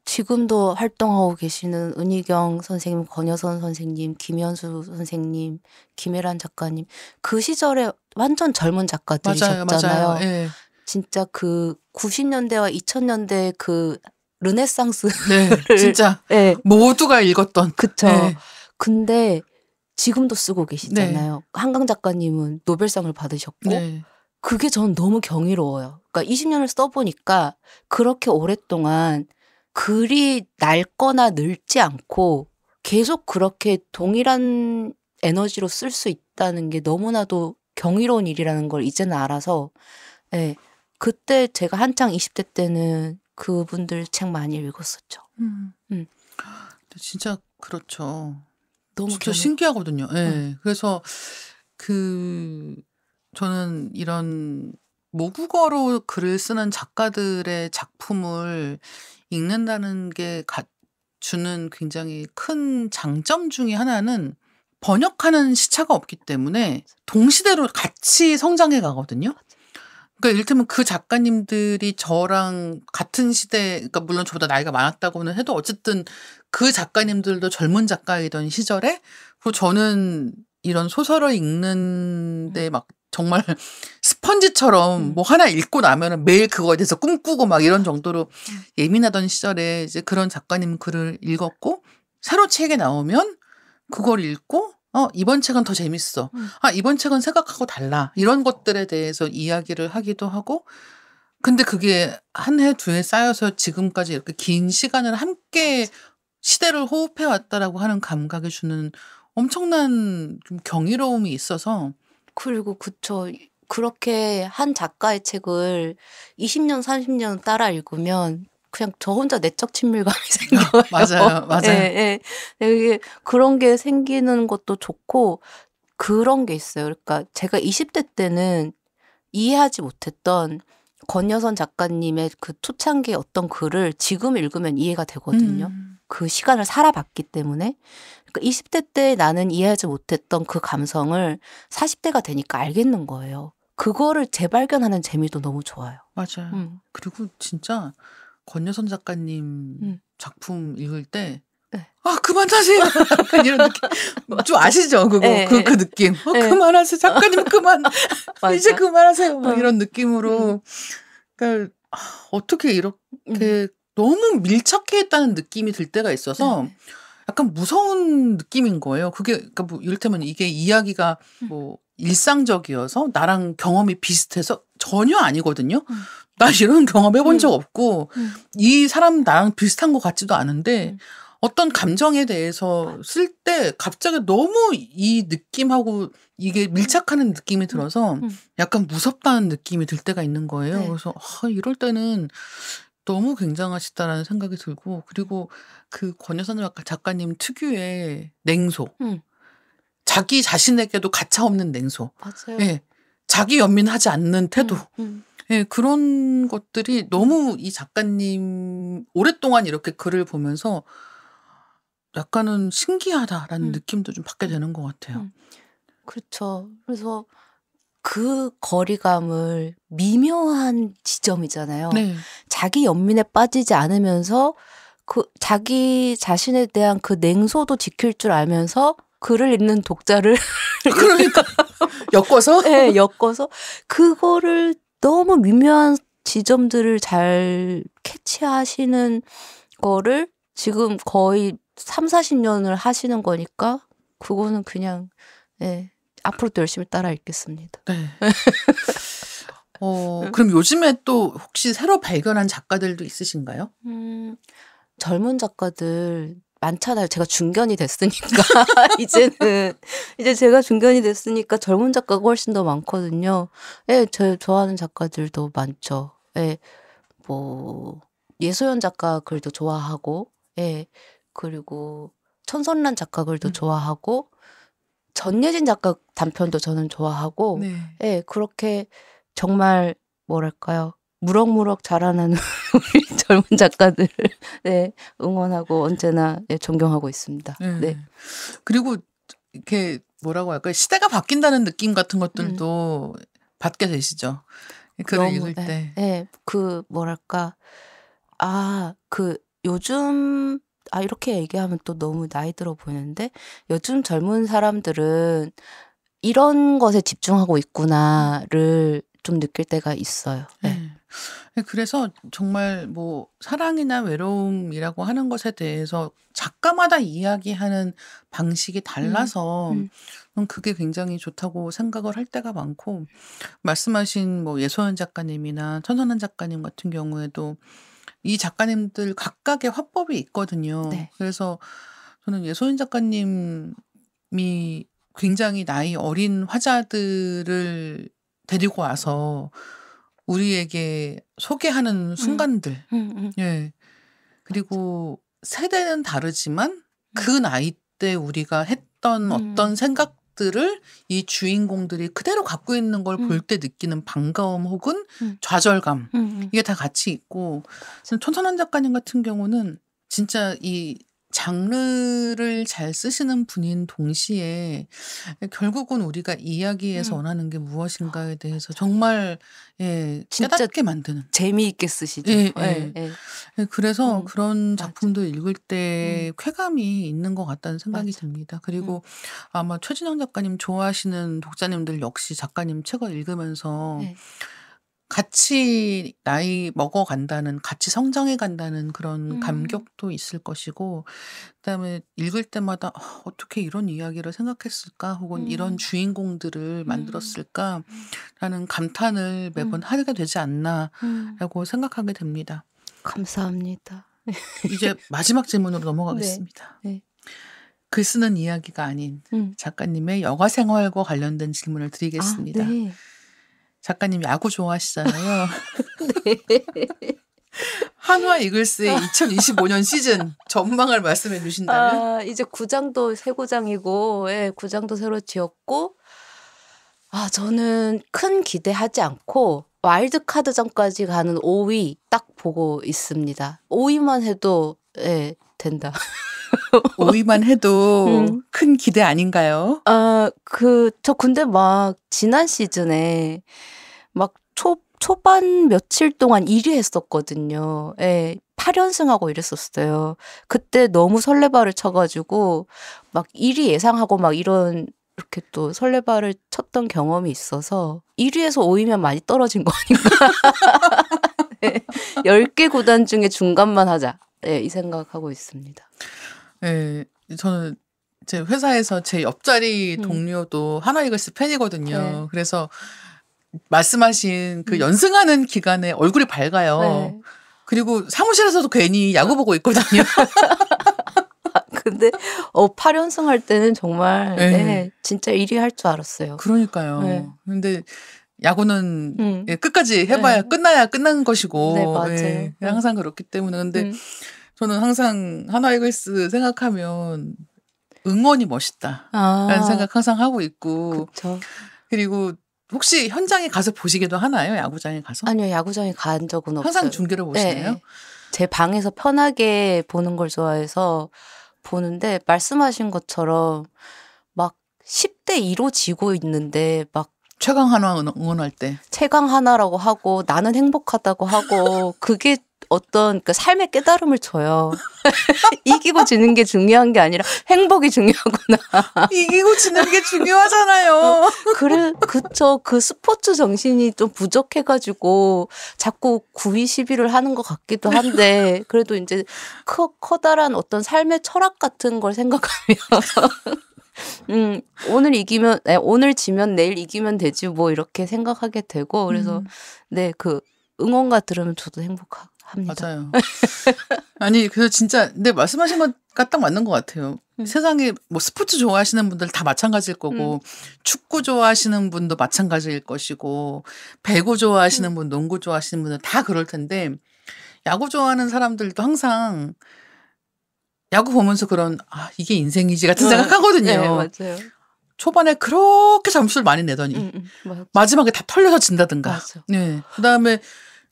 지금도 활동하고 계시는 은희경 선생님, 권여선 선생님, 김현수 선생님, 김혜란 작가님, 그 시절에 완전 젊은 작가들이셨잖아요. 맞아요. 예. 진짜 그 90년대와 2000년대 그 르네상스. 네, 진짜 네. 모두가 읽었던. 그쵸. 네. 근데 지금도 쓰고 계시잖아요. 네. 한강 작가님은 노벨상을 받으셨고 네. 그게 전 너무 경이로워요. 그러니까 20년을 써보니까 그렇게 오랫동안 글이 낡거나 늙지 않고 계속 그렇게 동일한 에너지로 쓸 수 있다는 게 너무나도 경이로운 일이라는 걸 이제는 알아서 네, 그때 제가 한창 20대 때는 그분들 책 많이 읽었었죠. 진짜 그렇죠. 너무 진짜 신기하거든요. 네. 그래서 저는 이런 모국어로 글을 쓰는 작가들의 작품을 읽는다는 게 주는 굉장히 큰 장점 중에 하나는 번역하는 시차가 없기 때문에 동시대로 같이 성장해 가거든요. 그러니까 이를테면 그 작가님들이 저랑 같은 시대, 그러니까 물론 저보다 나이가 많았다고는 해도 어쨌든 그 작가님들도 젊은 작가이던 시절에, 그리고 저는 이런 소설을 읽는데 막 정말 스펀지처럼 뭐 하나 읽고 나면은 매일 그거에 대해서 꿈꾸고 막 이런 정도로 예민하던 시절에 이제 그런 작가님 글을 읽었고, 새로 책이 나오면 그걸 읽고 이번 책은 더 재밌어. 이번 책은 생각하고 달라. 이런 것들에 대해서 이야기를 하기도 하고, 근데 그게 한 해, 두 해 쌓여서 지금까지 이렇게 긴 시간을 함께 시대를 호흡해 왔다라고 하는 감각이 주는 엄청난 좀 경이로움이 있어서. 그리고 그쵸. 그렇게 한 작가의 책을 20년, 30년 따라 읽으면 그냥 저 혼자 내적 친밀감이 생겨요. 맞아요. 예. 이게 그런 게 생기는 것도 좋고 그런 게 있어요. 그러니까 제가 20대 때는 이해하지 못했던 권여선 작가님의 그 초창기의 어떤 글을 지금 읽으면 이해가 되거든요. 그 시간을 살아봤기 때문에. 그러니까 20대 때 나는 이해하지 못했던 그 감성을 40대가 되니까 알겠는 거예요. 그거를 재발견하는 재미도 너무 좋아요. 맞아요. 그리고 진짜 권여선 작가님 작품 읽을 때 그만하세요. 약간 이런 느낌. 좀 아시죠? 그거 그 느낌. 그만하세요. 작가님 그만. 이제 그만하세요. 막 이런 느낌으로. 그러니까 어떻게 이렇게 너무 밀착해 있다는 느낌이 들 때가 있어서 약간 무서운 느낌인 거예요. 그게 그러니까 뭐 이를테면 이게 이야기가 뭐 일상적이어서 나랑 경험이 비슷해서 전혀 아니거든요. 나 이런 경험 해본 적 없고 이 사람 나랑 비슷한 것 같지도 않은데 어떤 감정에 대해서 쓸 때 갑자기 너무 이 느낌하고 이게 밀착하는 느낌이 들어서 약간 무섭다는 느낌이 들 때가 있는 거예요. 그래서 이럴 때는 너무 굉장하시다라는 생각이 들고, 그리고 그 권여선 작가님 특유의 냉소. 자기 자신에게도 가차없는 냉소. 맞아요. 예. 자기 연민하지 않는 태도. 예, 그런 것들이 너무 이 작가님 오랫동안 이렇게 글을 보면서 약간은 신기하다라는 느낌도 좀 받게 되는 것 같아요. 그렇죠. 그래서 그 거리감을 미묘한 지점이잖아요. 네. 자기 연민에 빠지지 않으면서 그 자기 자신에 대한 그 냉소도 지킬 줄 알면서 글을 읽는 독자를 그러니까 엮어서 네, 엮어서 그거를 너무 미묘한 지점들을 잘 캐치하시는 거를 지금 거의 30-40년을 하시는 거니까 그거는 그냥 네, 앞으로도 열심히 따라 읽겠습니다. 네. 그럼 요즘에 또 혹시 새로 발견한 작가들도 있으신가요? 젊은 작가들 많잖아요. 제가 중견이 됐으니까 이제 제가 중견이 됐으니까 젊은 작가가 훨씬 더 많거든요. 예, 저 좋아하는 작가들도 많죠. 예, 뭐 예소연 작가 글도 좋아하고, 예, 그리고 천선란 작가 글도 좋아하고, 전예진 작가 단편도 저는 좋아하고, 네. 예, 그렇게 정말 뭐랄까요. 무럭무럭 자라나는 우리 젊은 작가들을 네, 응원하고 언제나 네, 존경하고 있습니다. 네. 그리고 이렇게 뭐라고 할까요? 시대가 바뀐다는 느낌 같은 것들도 받게 되시죠. 글을 읽을 때. 네, 그 뭐랄까 그 요즘 이렇게 얘기하면 또 너무 나이 들어 보이는데 요즘 젊은 사람들은 이런 것에 집중하고 있구나를 좀 느낄 때가 있어요. 네. 그래서 정말 뭐 사랑이나 외로움이라고 하는 것에 대해서 작가마다 이야기하는 방식이 달라서 그게 굉장히 좋다고 생각을 할 때가 많고 말씀하신 뭐 예소연 작가님이나 천선한 작가님 같은 경우에도 이 작가님들 각각의 화법이 있거든요. 네. 그래서 저는 예소연 작가님이 굉장히 나이 어린 화자들을 데리고 와서 우리에게 소개하는 순간들. 예. 그리고 세대는 다르지만 그 나이 때 우리가 했던 어떤 생각들을 이 주인공들이 그대로 갖고 있는 걸 볼 때 느끼는 반가움 혹은 좌절감. 이게 다 같이 있고 천선한 작가님 같은 경우는 진짜 이 장르를 잘 쓰시는 분인 동시에 결국은 우리가 이야기에서 원하는 게 무엇인가에 대해서 정말 진짜 깨닫게 만드는. 재미있게 쓰시죠. 예, 예, 예. 예. 그래서 그런 맞아. 작품들 읽을 때 쾌감이 있는 것 같다는 생각이 듭니다. 그리고 아마 최진영 작가님 좋아하시는 독자님들 역시 작가님 책을 읽으면서 같이 나이 먹어간다는, 같이 성장해간다는 그런 감격도 있을 것이고, 그다음에 읽을 때마다 어떻게 이런 이야기를 생각했을까, 혹은 이런 주인공들을 만들었을까라는 감탄을 매번 하게 되지 않나라고 생각하게 됩니다. 감사합니다. 이제 마지막 질문으로 넘어가겠습니다. 네. 글 쓰는 이야기가 아닌 작가님의 여가 생활과 관련된 질문을 드리겠습니다. 네. 작가님 야구 좋아하시잖아요. 네. 한화 이글스의 2025년 시즌 전망을 말씀해 주신다면? 이제 구장도 새 구장이고, 예, 구장도 새로 지었고, 저는 큰 기대하지 않고 와일드카드전까지 가는 5위 딱 보고 있습니다. 5위만 해도 된다. 5위만 해도 큰 기대 아닌가요? 저 근데 막 지난 시즌에 막 초반 며칠 동안 1위 했었거든요. 예. 8연승하고 이랬었어요. 그때 너무 설레발을 쳐가지고 막 1위 예상하고 막 이렇게 또 설레발을 쳤던 경험이 있어서 1위에서 5위면 많이 떨어진 거 아닌가. 네. 10개 구단 중에 중간만 하자. 네, 이 생각하고 있습니다. 네, 저는 제 회사에서 제 옆자리 동료도 한화 이글스 팬이거든요. 네. 그래서 말씀하신 그 연승하는 기간에 얼굴이 밝아요. 네. 그리고 사무실에서도 괜히 야구 보고 있거든요. 근데 8연승 할 때는 정말 진짜 1위 할 줄 알았어요. 그러니까요. 네. 근데 야구는 끝까지 해봐야 끝나야 끝난 것이고 네, 맞아요. 항상 그렇기 때문에 근데 저는 항상 한화 이글스 생각하면 응원이 멋있다라는 생각 항상 하고 있고 그쵸. 그리고 혹시 현장에 가서 보시기도 하나요? 야구장에 가서? 아니요, 야구장에 간 적은 없어요. 항상 중계를 보시나요? 네. 제 방에서 편하게 보는 걸 좋아해서 보는데 말씀하신 것처럼 막 10대 2로 지고 있는데 막 최강 한화 응원할 때. 최강 하나라고 하고 나는 행복하다고 하고 그게 어떤 그 삶의 깨달음을 줘요. 이기고 지는 게 중요한 게 아니라 행복이 중요하구나. 이기고 지는 게 중요하잖아요. 그래, 그쵸. 그 스포츠 정신이 좀 부족해가지고 자꾸 9위 10위를 하는 것 같기도 한데 그래도 이제 커다란 어떤 삶의 철학 같은 걸 생각하면 오늘 지면 내일 이기면 되지 뭐 이렇게 생각하게 되고 그래서 네, 그 응원가 들으면 저도 행복합니다. 맞아요. 아니 그래서 진짜 근데 말씀하신 거가 딱 맞는 것 같아요. 세상에 뭐 스포츠 좋아하시는 분들 다 마찬가지일 거고 축구 좋아하시는 분도 마찬가지일 것이고 배구 좋아하시는 분, 농구 좋아하시는 분들 다 그럴 텐데 야구 좋아하는 사람들도 항상 야구 보면서 그런 이게 인생이지 같은 생각하거든요. 네, 맞아요. 초반에 그렇게 점수를 많이 내더니 마지막에 다 털려서 진다든가. 맞아. 네. 그다음에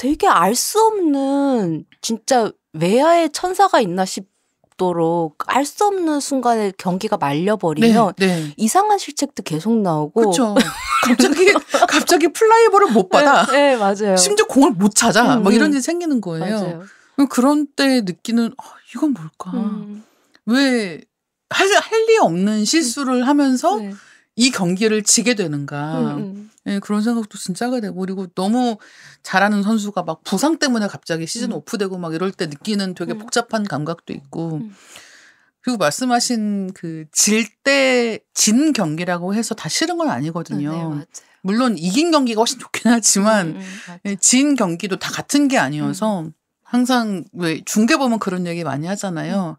되게 알 수 없는 진짜 외야의 천사가 있나 싶도록 알 수 없는 순간에 경기가 말려버리면 이상한 실책도 계속 나오고 그렇죠. 갑자기 플라이볼을 못 받아. 네, 맞아요. 심지어 공을 못 찾아. 막 이런 일이 생기는 거예요. 맞아요. 그런 때 느끼는 이건 뭘까? 왜 할 리 없는 실수를 하면서 이 경기를 지게 되는가. 네, 그런 생각도 진짜 하게 되고 그리고 너무 잘하는 선수가 막 부상 때문에 갑자기 시즌 오프되고 막 이럴 때 느끼는 되게 복잡한 감각도 있고 그리고 말씀하신 그 진 경기라고 해서 다 싫은 건 아니거든요. 네, 맞아요. 물론 이긴 경기가 훨씬 좋긴 하지만 진 경기도 다 같은 게 아니어서 항상 왜 중계 보면 그런 얘기 많이 하잖아요.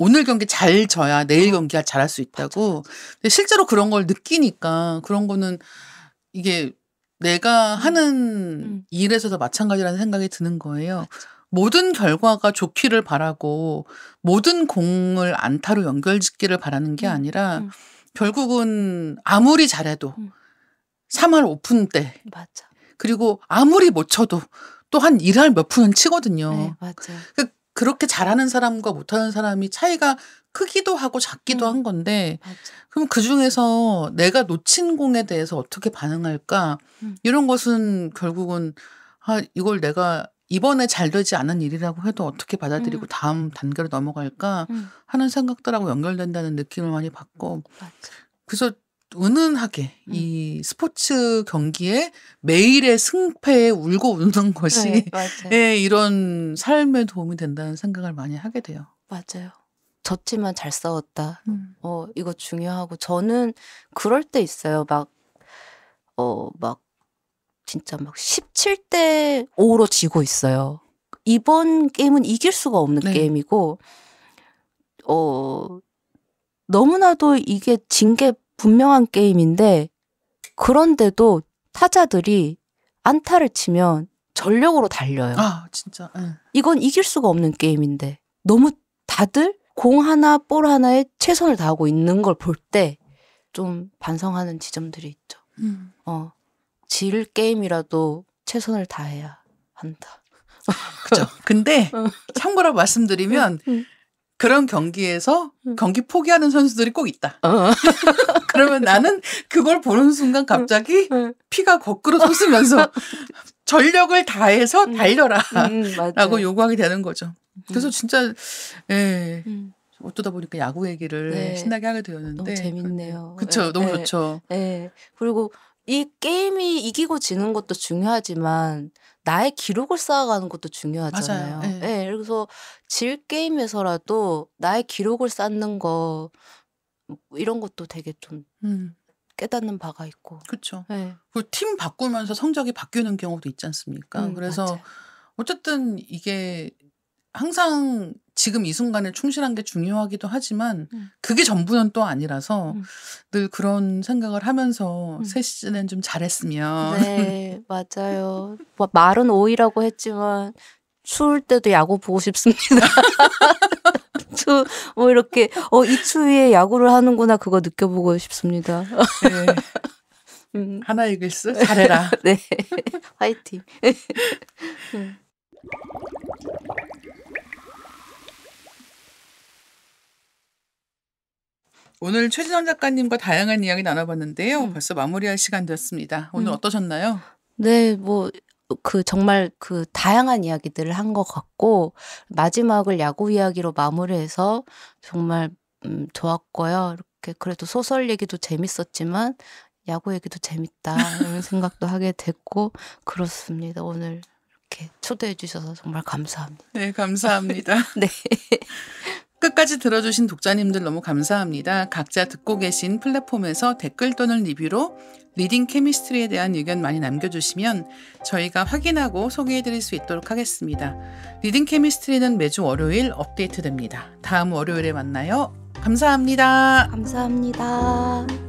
오늘 경기 잘 져야 내일 경기가 잘할 수 있다고. 근데 실제로 그런 걸 느끼니까 그런 거는 이게 내가 하는 일에서도 마찬가지라는 생각이 드는 거예요. 모든 결과가 좋기를 바라고 모든 공을 안타로 연결짓기를 바라는 게 아니라 결국은 아무리 잘해도 3할 오픈 때 맞아. 그리고 아무리 못 쳐도 또 한 1할 몇 푼은 치거든요. 네, 맞아요. 그렇게 잘하는 사람과 못하는 사람이 차이가 크기도 하고 작기도 한 건데 맞아. 그럼 그중에서 내가 놓친 공에 대해서 어떻게 반응할까 이런 것은 결국은 이걸 내가 이번에 잘 되지 않은 일이라고 해도 어떻게 받아들이고 다음 단계로 넘어갈까 하는 생각들하고 연결된다는 느낌을 많이 받고 맞아. 그래서 은은하게 이 스포츠 경기에 매일의 승패에 울고 웃는 것이 이런 삶에 도움이 된다는 생각을 많이 하게 돼요. 맞아요. 졌지만 잘 싸웠다. 이거 중요하고 저는 그럴 때 있어요. 막 진짜 막 17대 5로 지고 있어요. 이번 게임은 이길 수가 없는 게임이고 너무나도 이게 진 게 분명한 게임인데 그런데도 타자들이 안타를 치면 전력으로 달려요. 진짜. 이건 이길 수가 없는 게임인데 너무 다들 공 하나 볼 하나에 최선을 다하고 있는 걸 볼 때 좀 반성하는 지점들이 있죠. 질 게임이라도 최선을 다해야 한다. 그죠. 근데 참고로 말씀드리면 그런 경기에서 경기 포기하는 선수들이 꼭 있다. 그러면 나는 그걸 보는 순간 갑자기 피가 거꾸로 솟으면서 전력을 다해서 달려라 라고 요구하게 되는 거죠. 그래서 진짜 어쩌다 보니까 야구 얘기를 신나게 하게 되었는데 너무 재밌네요. 그렇죠. 너무 좋죠. 그리고 이 게임이 이기고 지는 것도 중요하지만 나의 기록을 쌓아가는 것도 중요하잖아요. 맞아요. 그래서 질 게임에서라도 나의 기록을 쌓는 거 이런 것도 되게 좀 깨닫는 바가 있고. 그렇죠. 그리고 팀 바꾸면서 성적이 바뀌는 경우도 있지 않습니까? 그래서 맞아요. 어쨌든 이게 항상 지금 이 순간에 충실한 게 중요하기도 하지만 그게 전부는 또 아니라서 늘 그런 생각을 하면서 새 시즌엔 좀 잘했으면. 네, 맞아요. 말은 오이라고 했지만 추울 때도 야구 보고 싶습니다. 이렇게 이 추위에 야구를 하는구나 그거 느껴보고 싶습니다. 하나 이글스 잘해라. 네. 화이팅. 오늘 최진영 작가님과 다양한 이야기 나눠봤는데요. 벌써 마무리할 시간 되었습니다. 오늘 어떠셨나요? 네, 정말 다양한 이야기들을 한 것 같고, 마지막을 야구 이야기로 마무리해서 정말, 좋았고요. 이렇게 그래도 소설 얘기도 재밌었지만, 야구 얘기도 재밌다, 이런 생각도 하게 됐고, 그렇습니다. 오늘 이렇게 초대해 주셔서 정말 감사합니다. 네, 감사합니다. 네. 끝까지 들어주신 독자님들 너무 감사합니다. 각자 듣고 계신 플랫폼에서 댓글 또는 리뷰로 리딩 케미스트리에 대한 의견 많이 남겨주시면 저희가 확인하고 소개해드릴 수 있도록 하겠습니다. 리딩 케미스트리는 매주 월요일 업데이트됩니다. 다음 월요일에 만나요. 감사합니다. 감사합니다.